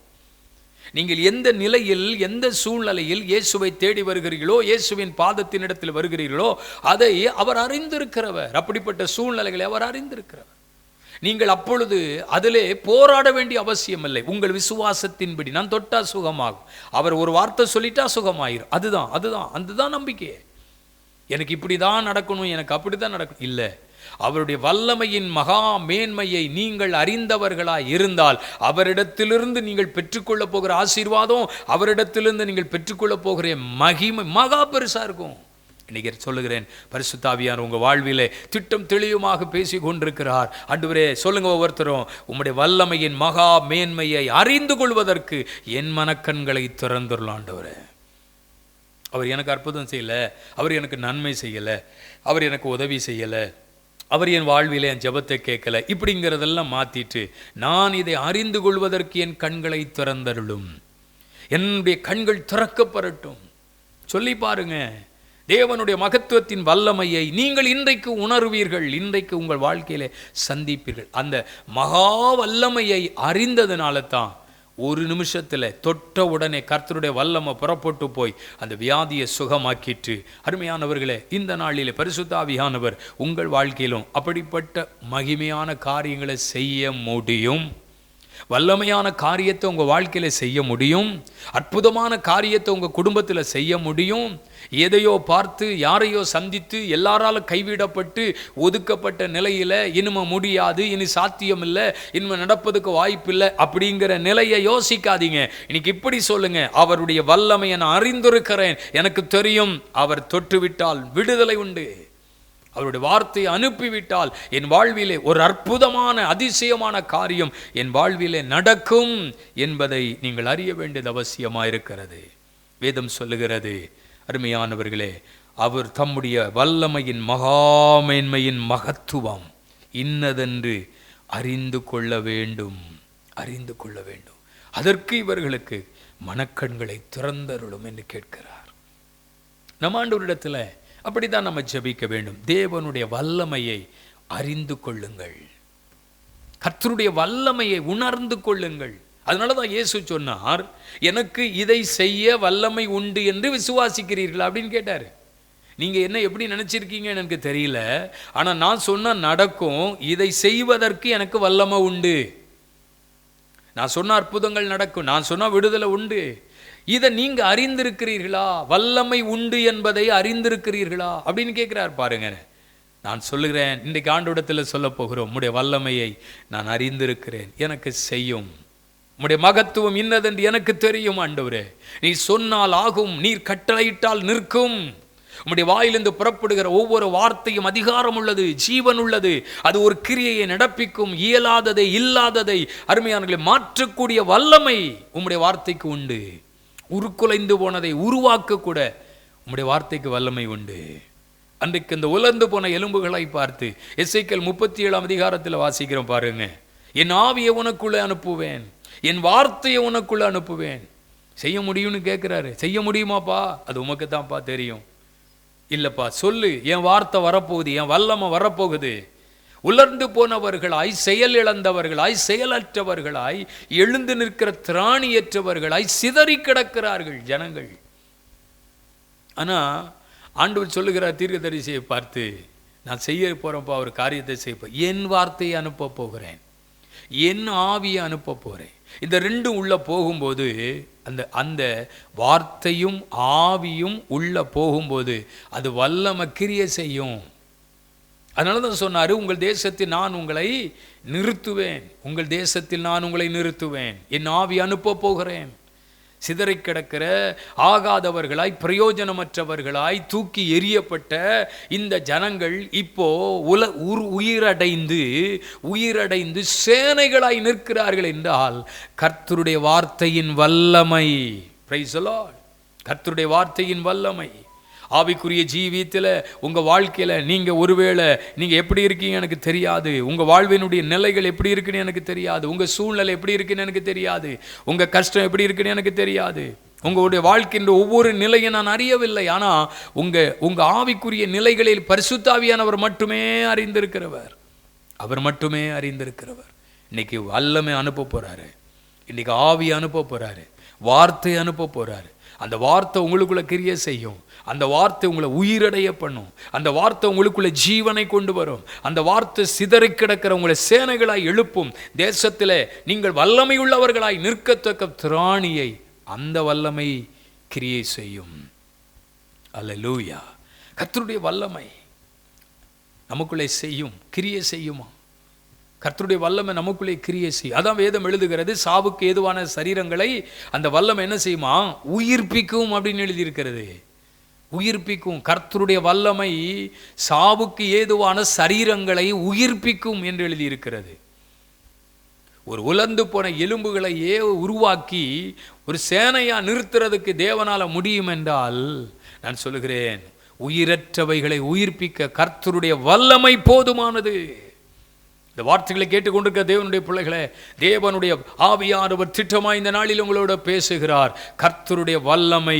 A: நீங்கள் எந்த நிலையில், எந்த சூழ்நிலையில் இயேசுவை தேடி வருகிறீர்களோ, இயேசுவின் பாதத்தின் இடத்தில் வருகிறீர்களோ, அதை அவர் அறிந்திருக்கிறவர். அப்படிப்பட்ட சூழ்நிலைகளை அவர் அறிந்திருக்கிறவர். நீங்கள் அப்பொழுது அதிலே போராட வேண்டிய அவசியம் இல்லை. உங்கள் விசுவாசத்தின்படி நான் தொட்டா சுகமாகும். அவர் ஒரு வார்த்தை சொல்லிட்டா சுகமாயிரும். அதுதான் நம்பிக்கை. எனக்கு இப்படி தான் நடக்கணும், எனக்கு அப்படி தான் நடக்கணும் இல்லை. அவருடைய வல்லமையின் மகா மேன்மையை நீங்கள் அறிந்தவர்களாய் இருந்தால் அவரிடத்திலிருந்து நீங்கள் பெற்றுக்கொள்ள போகிற ஆசீர்வாதம், அவரிடத்திலிருந்து நீங்கள் பெற்றுக்கொள்ள போகிற மகிமை மகா பெருசா இருக்கும். இன்னைக்கு சொல்லுகிறேன், பரிசுத்த ஆவியானவர் உங்கள் வாழ்விலே திட்டம் தெளிவுமாக பேசி கொண்டிருக்கிறார். ஆண்டவரே சொல்லுங்க, ஒவ்வொருத்தரும் உம்முடைய வல்லமையின் மகா மேன்மையை அறிந்து கொள்வதற்கு என் மனக்கண்களை திறந்துள்ள ஆண்டவரே. அவர் எனக்கு அற்புதம் செய்யலை, அவர் எனக்கு நன்மை செய்யலை, அவர் எனக்கு உதவி செய்யலை, அவர் என் வாழ்விலே என் ஜெபத்தை கேட்கலை, இப்படிங்கிறதெல்லாம் மாற்றிட்டு நான் இதை அறிந்து கொள்வதற்கு என் கண்களை திறந்தருளும், என்னுடைய கண்கள் திறக்கப்படட்டும் சொல்லி பாருங்க. தேவனுடைய மகத்துவத்தின் வல்லமையை நீங்கள் இன்றைக்கு உணர்வீர்கள், இன்றைக்கு உங்கள் வாழ்க்கையிலே சந்திப்பீர்கள். அந்த மகா வல்லமையை அறிந்ததுனால தான் ஒரு நிமிஷத்தில் தொட்ட உடனே கர்த்தருடைய வல்லமை புறப்பட்டு போய் அந்த வியாதியை சுகமாக்கிட்டு. அருமையானவர்களே, இந்த நாளிலே பரிசுத்த ஆவியானவர் உங்கள் வாழ்க்கையிலும் அப்படிப்பட்ட மகிமையான காரியங்களை செய்ய முடியும். வல்லமையான காரியத்தை உங்கள் வாழ்க்கையில் செய்ய முடியும். அற்புதமான காரியத்தை உங்கள் குடும்பத்தில் செய்ய முடியும். எதையோ பார்த்து, யாரையோ சந்தித்து, எல்லாராலும் கைவிடப்பட்டு ஒதுக்கப்பட்ட நிலையில் இனிமே முடியாது, இனி சாத்தியம் இல்லை, இனிமே நடப்பதுக்கு வாய்ப்பில்லை அப்படிங்கிற நிலையை யோசிக்காதீங்க. இன்னைக்கு இப்படி சொல்லுங்க, அவருடைய வல்லமையை நான் அறிந்திருக்கிறேன், எனக்கு தெரியும், அவர் தொட்டுவிட்டால் விடுதலை உண்டு, அவருடைய வார்த்தையை அனுப்பிவிட்டால் என் வாழ்விலே ஒரு அற்புதமான அதிசயமான காரியம் என் வாழ்விலே நடக்கும் என்பதை நீங்கள் அறிய வேண்டியது அவசியமாயிருக்கிறது. வேதம் சொல்லுகிறது, அருமையானவர்களே, அவர் தம்முடைய வல்லமையின் மகாமேன்மையின் மகத்துவம் இன்னதென்று அறிந்து கொள்ள வேண்டும், அறிந்து கொள்ள வேண்டும். அதற்கு இவர்களுக்கு மனக்கண்களை திறந்தருளும் என்று கேட்கிறார். நம்ம ஆண்டவரிடத்தில் அப்படித்தான் நம்ம ஜெபிக்க வேண்டும். தேவனுடைய வல்லமையை அறிந்து கொள்ளுங்கள், கர்த்தருடைய வல்லமையை உணர்ந்து கொள்ளுங்கள். அதனாலதான் இயேசு சொன்னார், எனக்கு இதை செய்ய வல்லமை உண்டு என்று விசுவாசிக்கிறீர்கள் அப்படின்னு கேட்டார். நீங்க என்ன எப்படி நினைச்சிருக்கீங்கன்னு எனக்கு தெரியல, ஆனா நான் சொன்ன நடக்கும். இதை செய்வதற்கு எனக்கு வல்லமை உண்டு. நான் சொன்ன அற்புதங்கள் நடக்கும், நான் சொன்ன விடுதலை உண்டு. இதை நீங்க அறிந்திருக்கிறீர்களா? வல்லமை உண்டு என்பதை அறிந்திருக்கிறீர்களா அப்படின்னு கேட்கிறார் பாருங்க. நான் சொல்லுகிறேன், இன்றைக்கு ஆண்டவரிடத்தில் சொல்ல போகிறோம், உம்முடைய வல்லமையை நான் அறிந்திருக்கிறேன், எனக்கு செய்யும். உம்முடைய மகத்துவம் இன்னதென்று எனக்கு தெரியும் ஆண்டவரே. நீ சொன்னால் ஆகும், நீர் கட்டளையிட்டால் நிற்கும். உம்முடைய வாயிலிருந்து புறப்படுகிற ஒவ்வொரு வார்த்தையும் அதிகாரம் உள்ளது, ஜீவன் உள்ளது. அது ஒரு கிரியையை நடப்பிக்கும். இயலாததை இல்லாததை அருமையானவர்களை மாற்றக்கூடிய வல்லமை உம்முடைய வார்த்தைக்கு உண்டு. உருக்குலைந்து போனதை உருவாக்க கூட உம்முடைய வார்த்தைக்கு வல்லமை உண்டு. அன்றைக்கு இந்த உலர்ந்து போன எலும்புகளை பார்த்து எசேக்கியேல் 37 அதிகாரத்தில் வாசிக்கிறோம் பாருங்க. என் ஆவியை உனக்குள்ளே அனுப்புவேன், என் வார்த்தையை உனக்குள்ளே அனுப்புவேன். செய்ய முடியும்னு கேட்கிறாரு. செய்ய முடியுமாப்பா? அது உமக்கு தான்ப்பா தெரியும். இல்லப்பா சொல்லு, என் வார்த்தை வரப்போகுது, என் வல்லமை வரப்போகுது. உலர்ந்து போனவர்களாய், செயல் இழந்தவர்களாய், செயலற்றவர்களாய், எழுந்து நிற்கிற திராணியற்றவர்களாய் சிதறி கிடக்கிறார்கள் ஜனங்கள். ஆனா ஆண்டவர் சொல்லுகிறார் தீர்க்கதரிசியை பார்த்து, நான் செய்ய போறேன்ப்பா, ஒரு காரியத்தை செய்ய, என் வார்த்தையை அனுப்ப போகிறேன், என் ஆவியை அனுப்ப போறேன். இந்த ரெண்டும் உள்ள போகும்போது, அந்த வார்த்தையும் ஆவியும் உள்ள போகும்போது அது வல்லமை கிரியை செய்யும். அதனால தான் சொன்னாரு, உங்கள் தேசத்தில் நான் உங்களை நிறுத்துவேன், உங்கள் தேசத்தில் நான் உங்களை நிறுத்துவேன், என் ஆவி அனுப்ப போகிறேன். சிதறி கிடக்கிற ஆகாதவர்களாய், பிரயோஜனமற்றவர்களாய், தூக்கி எறியப்பட்ட இந்த ஜனங்கள் இப்போ உயிரடைந்து சேனைகளாய் நிற்கிறார்கள் என்றால் கர்த்தருடைய வார்த்தையின் வல்லமை. Praise the Lord. கர்த்தருடைய வார்த்தையின் வல்லமை. ஆவிக்குரிய ஜீவியத்தில் உங்கள் வாழ்க்கையில் நீங்கள் ஒருவேளை நீங்கள் எப்படி இருக்கீங்க எனக்கு தெரியாது, உங்கள் வாழ்வினுடைய நிலைகள் எப்படி இருக்குன்னு எனக்கு தெரியாது, உங்கள் சூழ்நிலை எப்படி இருக்குன்னு எனக்கு தெரியாது, உங்கள் கஷ்டம் எப்படி இருக்குன்னு எனக்கு தெரியாது, உங்களுடைய வாழ்க்கையின் ஒவ்வொரு நிலையை நான் அறியவில்லை. ஆனால் உங்கள் ஆவிக்குரிய நிலைகளில் பரிசுத்த ஆவியானவர் மட்டுமே அறிந்திருக்கிறவர். அவர் மட்டுமே அறிந்திருக்கிறவர். இன்னைக்கு வல்லமை அனுப்ப போகிறாரு, இன்னைக்கு ஆவி அனுப்ப போகிறாரு, வார்த்தை அனுப்ப போகிறாரு. அந்த வார்த்தை உங்களுக்குள்ள கிரியை செய்யும், அந்த வார்த்தை உங்களை உயிரடைய பண்ணும், அந்த வார்த்தை உங்களுக்குள்ள ஜீவனை கொண்டு வரும், அந்த வார்த்தை சிதறி கிடக்கிற உங்களை சேனைகளாய் எழுப்பும். தேசத்தில் நீங்கள் வல்லமை உள்ளவர்களாய் நிற்கத்தக்க திராணியை அந்த வல்லமை கிரியை செய்யும். அல்லேலூயா. கர்த்தருடைய வல்லமை நமக்குள்ளே செய்யும், கிரியை செய்யுமா? கர்த்தருடைய வல்லமை நமக்குள்ளே கிரியை செய்யும். அதான் வேதம் எழுதுகிறது, சாவுக்கு ஏதுவான சரீரங்களை அந்த வல்லமை என்ன செய்யுமா? உயிர்ப்பிக்கும் அப்படின்னு எழுதியிருக்கிறது. உயிர்ப்பிக்கும். கர்த்தருடைய வல்லமை சாவுக்கு ஏதுவான சரீரங்களை உயிர்ப்பிக்கும் என்று எழுதியிருக்கிறது. ஒரு உலர்ந்து போன எலும்புகளை உருவாக்கி ஒரு சேனையா நிறுத்துறதுக்கு தேவனால முடியும் என்றால், நான் சொல்லுகிறேன், உயிரற்றவைகளை உயிர்ப்பிக்க கர்த்தருடைய வல்லமை போதுமானது. இந்த வார்த்தைகளை கேட்டுக்கொண்டிருக்க தேவனுடைய பிள்ளைகளே, தேவனுடைய ஆவியானவர் திட்டமாய் இந்த நாளில் உங்களோட பேசுகிறார். கர்த்தருடைய வல்லமை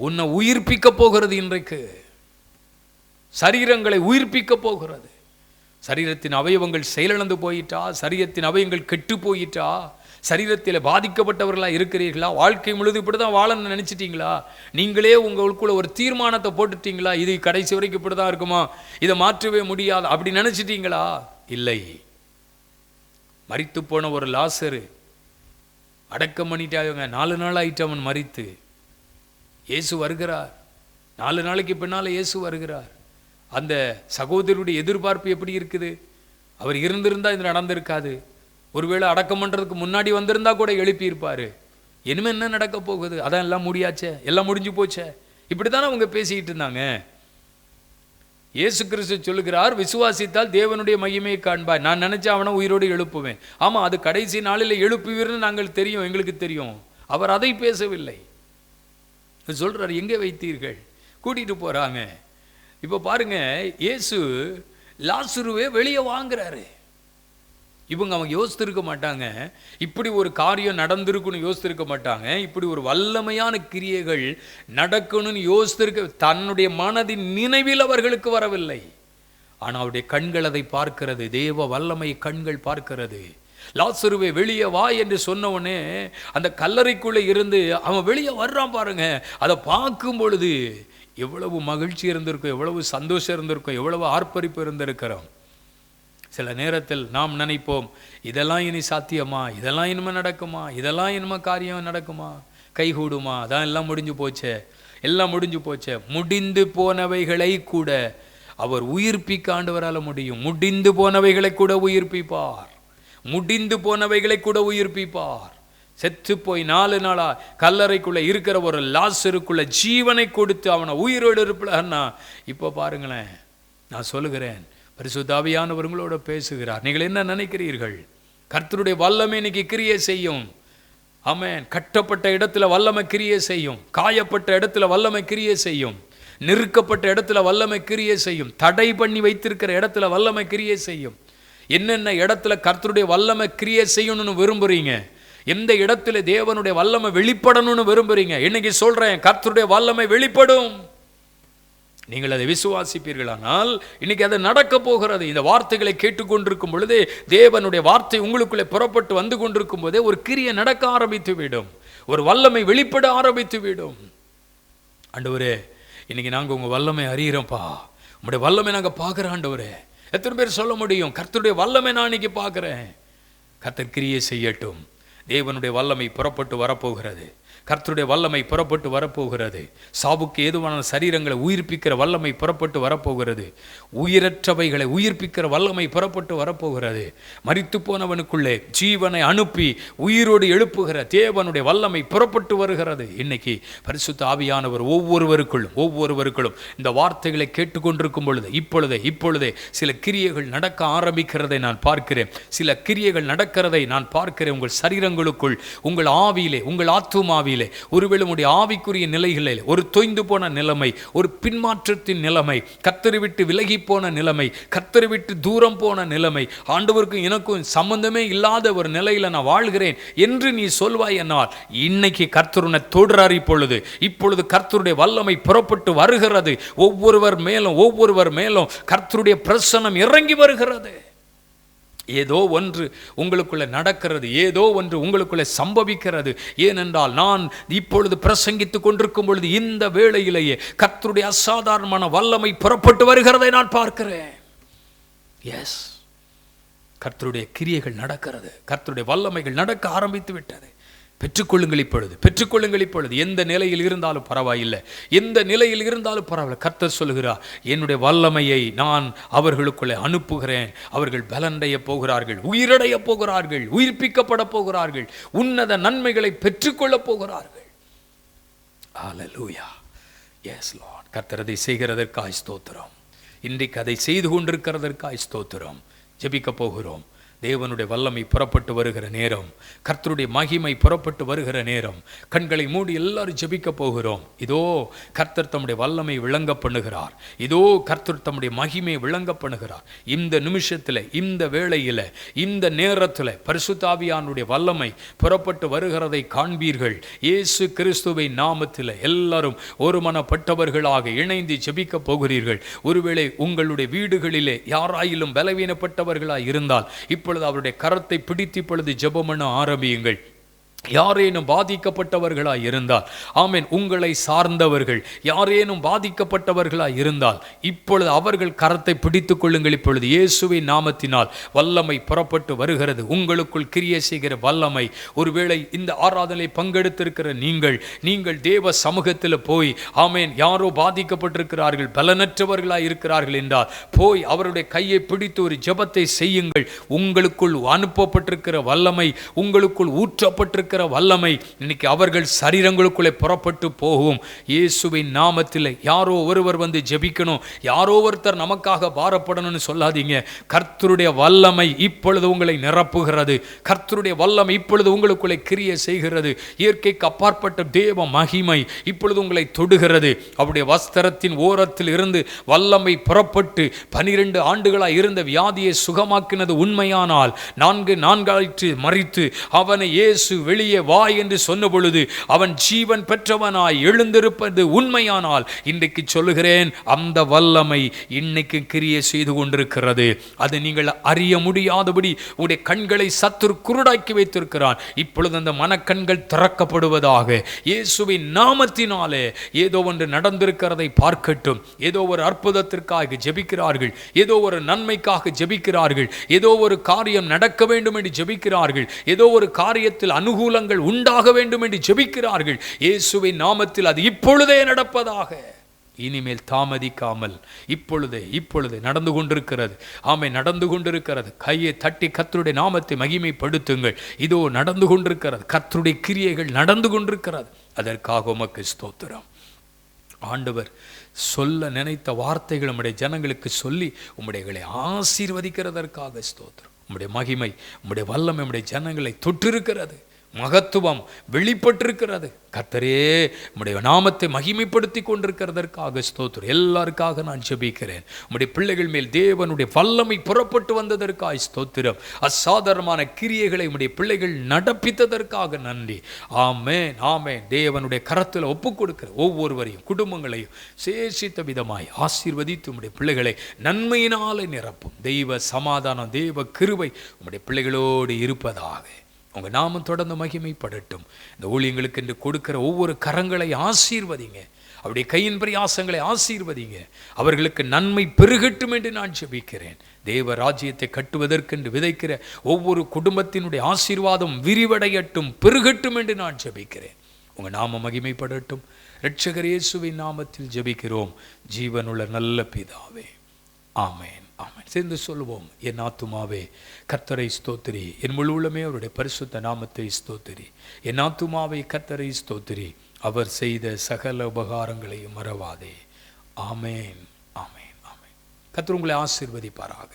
A: உன்னை உயிர்ப்பிக்க போகிறது. இன்றைக்கு சரீரங்களை உயிர்ப்பிக்க போகிறது. சரீரத்தின் அவயவங்கள் செயலிழந்து போயிட்டா, சரீரத்தின் அவயங்கள் கெட்டு போயிட்டா, சரீரத்தில் பாதிக்கப்பட்டவர்களாக இருக்கிறீர்களா? வாழ்க்கை முழுது இப்படி தான் வாழணும்னு நினச்சிட்டிங்களா? நீங்களே உங்களுக்குள்ள ஒரு தீர்மானத்தை போட்டுட்டீங்களா? இது கடைசி வரைக்கும் இப்படி தான் இருக்குமா, இதை மாற்றவே முடியாது அப்படி நினச்சிட்டீங்களா? இல்லை. மரித்து போன ஒரு லாசரு அடக்கம் பண்ணிட்டாங்க. 4 நாள் ஆயிட்டு அவன் மரித்து. இயேசு வருகிறார். 4 நாளைக்கு பின்னால் இயேசு வருகிறார். அந்த சகோதரருடைய எதிர்பார்ப்பு எப்படி இருக்குது? அவர் இருந்திருந்தால் இது நடந்திருக்காது. ஒருவேளை அடக்கம் பண்ணுறதுக்கு முன்னாடி வந்திருந்தா கூட எழுப்பியிருப்பார். இனிமேல் என்ன நடக்க போகுது? அதான் எல்லாம் முடியாச்சே, எல்லாம் முடிஞ்சு போச்சே, இப்படி தானே அவங்க பேசிக்கிட்டு இருந்தாங்க. இயேசு கிறிஸ்து சொல்லுகிறார், விசுவாசித்தால் தேவனுடைய மகிமையை காண்பாய். நான் நினைச்சா அவனை உயிரோடு எழுப்புவேன். ஆமாம், அது கடைசி நாளில் எழுப்புவீர்னு நாங்கள் தெரியும், எங்களுக்கு தெரியும். அவர் அதை பேசவில்லை. சொல்றார், எங்கே வைத்தீர்கள்? கூட்டிகிட்டு போகிறாங்க. இப்போ பாருங்க, இயேசு லாசருவே வெளியே வாங்குறாரு. அவங்க யோசித்திருக்க மாட்டாங்க, இப்படி ஒரு காரியம் நடந்திருக்குன்னு யோசித்திருக்க மாட்டாங்க, இப்படி ஒரு வல்லமையான கிரியைகள் நடக்கணும்னு யோசித்திருக்க தன்னுடைய மனதின் நினைவில் அவர்களுக்கு வரவில்லை. ஆனால் அவருடைய கண்கள் அதை பார்க்கிறது. தேவ வல்லமை கண்கள் பார்க்கிறது. லாசருவே வெளியே வா என்று சொன்னவனே அந்த கல்லறைக்குள்ளே இருந்து அவன் வெளியே வர்றான் பாருங்க. அதை பார்க்கும் பொழுது எவ்வளவு மகிழ்ச்சி இருந்திருக்கும், எவ்வளவு சந்தோஷம் இருந்திருக்கும், எவ்வளவு ஆர்ப்பரிப்பு இருந்திருக்கிறோம். சில நேரத்தில் நாம் நினைப்போம், இதெல்லாம் இனி சாத்தியமா, இதெல்லாம் இனிமே நடக்குமா, இதெல்லாம் இனிமே காரியம் நடக்குமா, கைகூடுமா, அதான் எல்லாம் முடிஞ்சு போச்சே, எல்லாம் முடிஞ்சு போச்சே. முடிந்து போனவைகளை கூட அவர் உயிர்ப்பிக்க ஆண்டவரால் முடியும். முடிந்து போனவைகளை கூட உயிர்ப்பிப்பார். முடிந்து போனவைகளை கூட உயிர்ப்பிப்பார். செத்து போய் 4 நாளா கல்லறைக்குள்ள இருக்கிற ஒரு லாசருக்குள்ள ஜீவனை கொடுத்து அவனை உயிரோடு இருப்பார்னா, இப்போ பாருங்களேன், நான் சொல்லுகிறேன், பரிசுத்த ஆவியானவர்களோட பேசுகிறார். நீங்கள் என்ன நினைக்கிறீர்கள்? கர்த்தருடைய வல்லமை இன்னைக்கு கிரியை செய்யும். ஆமென். கட்டப்பட்ட இடத்துல வல்லமை கிரியை செய்யும். காயப்பட்ட இடத்துல வல்லமை கிரியை செய்யும். நெருக்கப்பட்ட இடத்துல வல்லமை கிரியை செய்யும். தடை பண்ணி வைத்திருக்கிற இடத்துல வல்லமை கிரியை செய்யும். என்னென்ன இடத்துல கர்த்தருடைய வல்லமை கிரியை செய்யணும்னு விரும்புறீங்க? எந்த இடத்துல தேவனுடைய வல்லமை வெளிப்படணும்னு விரும்புறீங்க? இன்னைக்கு சொல்றேன், கர்த்தருடைய வல்லமை வெளிப்படும். நீங்கள் அதை விசுவாசிப்பீர்களானால் இன்னைக்கு அது நடக்க போகிறது. இந்த வார்த்தைகளை கேட்டுக்கொண்டிருக்கும் பொழுது, தேவனுடைய வார்த்தை உங்களுக்குள்ளே புறப்பட்டு வந்து கொண்டிருக்கும் போதே ஒரு கிரியை நடக்க ஆரம்பித்து விடும். ஒரு வல்லமை வெளிப்பட ஆரம்பித்து விடும். ஆண்டவரே, இன்னைக்கு நாங்கள் உங்கள் வல்லமை அறிகிறோம்ப்பா, உங்களுடைய வல்லமை நாங்கள் பார்க்குறோம் ஆண்டவரே. எத்தனை பேர் சொல்ல முடியும், கர்த்தருடைய வல்லமை நான் இன்னைக்கு பார்க்குறேன்? கர்த்தர் கிரியை செய்யட்டும். தேவனுடைய வல்லமை புறப்பட்டு வரப்போகிறது. கர்த்தருடைய வல்லமை புறப்பட்டு வரப்போகிறது. சாவுக்கு ஏதுவான சரீரங்களை உயிர்ப்பிக்கிற வல்லமை புறப்பட்டு வரப்போகிறது. உயிரற்றவைகளை உயிர்ப்பிக்கிற வல்லமை புறப்பட்டு வரப்போகிறது. மரித்து போனவனுக்குள்ளே ஜீவனை அனுப்பி உயிரோடு எழுப்புகிற தேவனுடைய வல்லமை புறப்பட்டு வருகிறது. இன்னைக்கு பரிசுத்த ஆவியானவர் ஒவ்வொருவருக்குள்ளும் இந்த வார்த்தைகளை கேட்டுக்கொண்டிருக்கும் பொழுது இப்பொழுதே சில கிரியைகள் நடக்க ஆரம்பிக்கிறதை நான் பார்க்கிறேன். சில கிரியைகள் நடக்கிறதை நான் பார்க்கிறேன். உங்கள் சரீரங்களுக்குள், உங்கள் ஆவியிலே, உங்கள் ஆத்துமாவிலே ஆவியிலே, ஒருவேளை உங்களுடைய ஆவிக்குரிய நிலைகளில் ஒரு தொய்ந்து போன நிலைமை, ஒரு பின்மாற்றத்தின் நிலைமை, கர்த்தரை விட்டு விலகி போன நிலைமை, கர்த்தரை விட்டு தூரம் போன நிலைமை, ஆண்டவருக்கும் எனக்கும் சம்பந்தமே இல்லாத ஒரு நிலையில் நான் வாழ்கிறேன் என்று நீ சொல்வாய் என்னால், இன்னைக்கு கர்த்தர் உன்னை தொடுறார். இப்பொழுது கர்த்தருடைய வல்லமை புறப்பட்டு வருகிறது. ஒவ்வொருவர் மேலும் கர்த்தருடைய பிரசன்னம் இறங்கி வருகிறது. ஏதோ ஒன்று உங்களுக்குள்ள நடக்கிறது, ஏதோ ஒன்று உங்களுக்குள்ள சம்பவிக்கிறது. ஏனென்றால் நான் இப்பொழுது பிரசங்கித்துக் கொண்டிருக்கும் பொழுது இந்த வேளையிலேயே கர்த்தருடைய அசாதாரணமான வல்லமை புறப்பட்டு வருகிறதை நான் பார்க்கிறேன். எஸ், கர்த்தருடைய கிரியைகள் நடக்கிறது, கர்த்தருடைய வல்லமைகள் நடக்க ஆரம்பித்து விட்டது. பெற்றுக்கொள்ளுங்கள் இப்பொழுது. எந்த நிலையில் இருந்தாலும் பரவாயில்லை, எந்த நிலையில் இருந்தாலும் பரவாயில்லை. கர்த்தர் சொல்கிறார், என்னுடைய வல்லமையை நான் அவர்களுக்குள்ளே அனுப்புகிறேன். அவர்கள் பலனடைய போகிறார்கள், உயிரடைய போகிறார்கள், உயிர்ப்பிக்கப்பட போகிறார்கள், உன்னத நன்மைகளை பெற்றுக்கொள்ளப் போகிறார்கள். ஹல்லேலூயா. Yes Lord. கர்த்தர் அதை செய்கிறதற்காய் ஸ்தோத்திரம். இன்றைக்கு அதை செய்து கொண்டிருக்கிறதற்காய் ஸ்தோத்திரம். ஜெபிக்க போகிறோம். தேவனுடைய வல்லமை புறப்பட்டு வருகிற நேரம், கர்த்தருடைய மகிமை புறப்பட்டு வருகிற நேரம், கண்களை மூடி எல்லாரும் ஜெபிக்க போகிறோம். இதோ கர்த்தர் தம்முடைய வல்லமை விளங்க பண்ணுகிறார். இதோ கர்த்தர் தம்முடைய மகிமை விளங்க பண்ணுகிறார். இந்த நிமிஷத்தில், இந்த வேளையில், இந்த நேரத்தில் பரிசுத்த ஆவியானுடைய வல்லமை புறப்பட்டு வருகிறதை காண்பீர்கள். இயேசு கிறிஸ்துவின் நாமத்தில் எல்லாரும் ஒருமனப்பட்டவர்களாக இணைந்து ஜெபிக்க போகிறீர்கள். ஒருவேளை உங்களுடைய வீடுகளிலே யாராயிலும் பலவீனப்பட்டவர்களாக இருந்தால் இப்பொழுது அவருடைய கரத்தை பிடித்து இப்பொழுது ஜெபம் பண்ண ஆரம்பியுங்கள். யாரேனும் பாதிக்கப்பட்டவர்களாய் இருந்தால், ஆமென், உங்களை சார்ந்தவர்கள் யாரேனும் பாதிக்கப்பட்டவர்களாய் இருந்தால் இப்பொழுது அவர்கள் கரத்தை பிடித்துக் கொள்ளுங்கள். இப்பொழுது இயேசுவின் நாமத்தினால் வல்லமை புறப்பட்டு வருகிறது. உங்களுக்குள் கிரியை செய்கிற வல்லமை. ஒருவேளை இந்த ஆராதனை பங்கெடுத்திருக்கிற நீங்கள் தேவ சமூகத்தில் போய், ஆமென், யாரோ பாதிக்கப்பட்டிருக்கிறார்கள், பலனற்றவர்களாய் இருக்கிறார்கள் என்றால் போய் அவருடைய கையை பிடித்து ஒரு ஜெபத்தை செய்யுங்கள். உங்களுக்குள் அனுப்பப்பட்டிருக்கிற வல்லமை, உங்களுக்குள் ஊற்றப்பட்டிருக்கிற வல்லமை இன்னைக்கு அவர்கள் சரீரங்களுக்குள்ளே புறப்பட்டு போகும். இயேசுவின் நாமத்தில் யாரோ ஒருவர் வந்து ஜெபிக்கணும், யாரோ ஒருத்தர் நமக்காக பாரப்படணும்னு சொல்லாதீங்க. கர்த்தருடைய வல்லமை இப்பொழுது உங்களை நிரப்புகிறது. கர்த்தருடைய வல்லமை இப்பொழுது உங்களுக்குள்ளே கிரியை செய்கிறது. இயற்கைக்கு அப்பாற்பட்ட தேவ மகிமை இப்பொழுது உங்களை தொடுகிறது. அவருடைய வஸ்திரத்தின் ஓரத்தில் இருந்து வல்லமை புறப்பட்டு 12 ஆண்டுகளாக இருந்த வியாதியை சுகமாக்கினது உண்மையானால், 4 நாட்களாயிற்று மரித்து அவனை இயேசு வெளியே வா என்று சொன்ன பொழுது அவன் ஜீவன் பெற்றவனாய் எழுந்திருப்பது உண்மையானால், இன்றைக்கு சொல்லுகிறேன், அந்த வல்லமை இன்னைக்கு கிரியை செய்து கொண்டிருக்கிறது. அது நீங்கள் அறிய முடியாதபடி உடைய கண்களை சத்துரு குருடாக்கி வைத்திருக்கிறான். இப்பொழுது அந்த மனக்கண்கள் திறக்கப்படுவதாக இயேசுவின் நாமத்தினாலே. ஏதோ ஒன்று நடந்திருக்கிறதை பார்க்கட்டும். ஏதோ ஒரு அற்புதத்திற்காக ஜெபிக்கிறார்கள், ஏதோ ஒரு நன்மைக்காக ஜெபிக்கிறார்கள், ஏதோ ஒரு காரியம் நடக்க வேண்டும் என்று ஜெபிக்கிறார்கள், ஏதோ ஒரு காரியத்தில் அனுகூலங்கள் உண்டாக வேண்டும் என்று ஜெபிக்கிறார்கள். இயேசுவின் நாமத்தில் அது இப்பொழுதே நடப்பதாக. இனிமேல் தாமதிக்காமல் இப்பொழுது நடந்து கொண்டிருக்கிறது. ஆமென், நடந்து கொண்டிருக்கிறது. கையை தட்டி கர்த்தருடைய நாமத்தை மகிமைப்படுத்துங்கள். இதோ நடந்து கொண்டிருக்கிறது. கர்த்தருடைய கிரியைகள் நடந்து கொண்டிருக்கிறது. அதற்காக உமக்கு ஸ்தோத்திரம். ஆண்டவர் சொல்ல நினைத்த வார்த்தைகள் உம்முடைய ஜனங்களுக்கு சொல்லி உம்முடையகளை ஆசீர்வதிக்கிறதற்காக ஸ்தோத்திரம். உம்முடைய மகிமை, உம்முடைய வல்லமை உம்முடைய ஜனங்களை தொற்றிருக்கிறது. மகத்துவம் வெளிப்பட்டிருக்கிறது. கர்த்தரே உம்முடைய நாமத்தை மகிமைப்படுத்தி கொண்டிருக்கிறதற்காக ஸ்தோத்திரம். எல்லாருக்காக நான் ஜெபிக்கிறேன். உம்முடைய பிள்ளைகள் மேல் தேவனுடைய வல்லமை புறப்பட்டு வந்ததற்காக ஸ்தோத்திரம். அசாதாரணமான கிரியைகளை உம்முடைய பிள்ளைகள் நடப்பித்ததற்காக நன்றி. ஆமென், ஆமென். தேவனுடைய கரத்தில் ஒப்புக் கொடுக்கிற ஒவ்வொருவரையும் குடும்பங்களையும் சேஷித்த விதமாய் ஆசீர்வதித்து உம்முடைய பிள்ளைகளை நன்மையினாலே நிரப்பும். தெய்வ சமாதானம், தெய்வ கிருபை உம்முடைய பிள்ளைகளோடு இருப்பதாக. உங்கள் நாமம் தொடர்ந்து மகிமைப்படட்டும். இந்த ஊழியங்களுக்கு என்று கொடுக்கிற ஒவ்வொரு கரங்களை ஆசீர்வதிங்க. அவருடைய கையின் பிரயாசங்களை ஆசீர்வதிங்க. அவர்களுக்கு நன்மை பெருகட்டும் என்று நான் ஜெபிக்கிறேன். தேவ ராஜ்யத்தை கட்டுவதற்கென்று விதைக்கிற ஒவ்வொரு குடும்பத்தினுடைய ஆசீர்வாதம் விரிவடையட்டும், பெருகட்டும் என்று நான் ஜெபிக்கிறேன். உங்கள் நாமம் மகிமைப்படட்டும். இரட்சகர் இயேசுவின் நாமத்தில் ஜெபிக்கிறோம் ஜீவனுள்ள நல்ல பிதாவே, ஆமென், ஆமென். சேர்ந்து சொல்லுவோம். என் ஆத்துமாவே கர்த்தரை ஸ்தோத்திரி, என் முழு உள்ளமே அவருடைய பரிசுத்த நாமத்தை ஸ்தோத்திரி. என் ஆத்துமாவே கர்த்தரை ஸ்தோத்திரி, அவர் செய்த சகல உபகாரங்களையும் மறவாதே. ஆமென், ஆமென், ஆமென். கர்த்தர் உங்களை ஆசீர்வதிப்பாராக.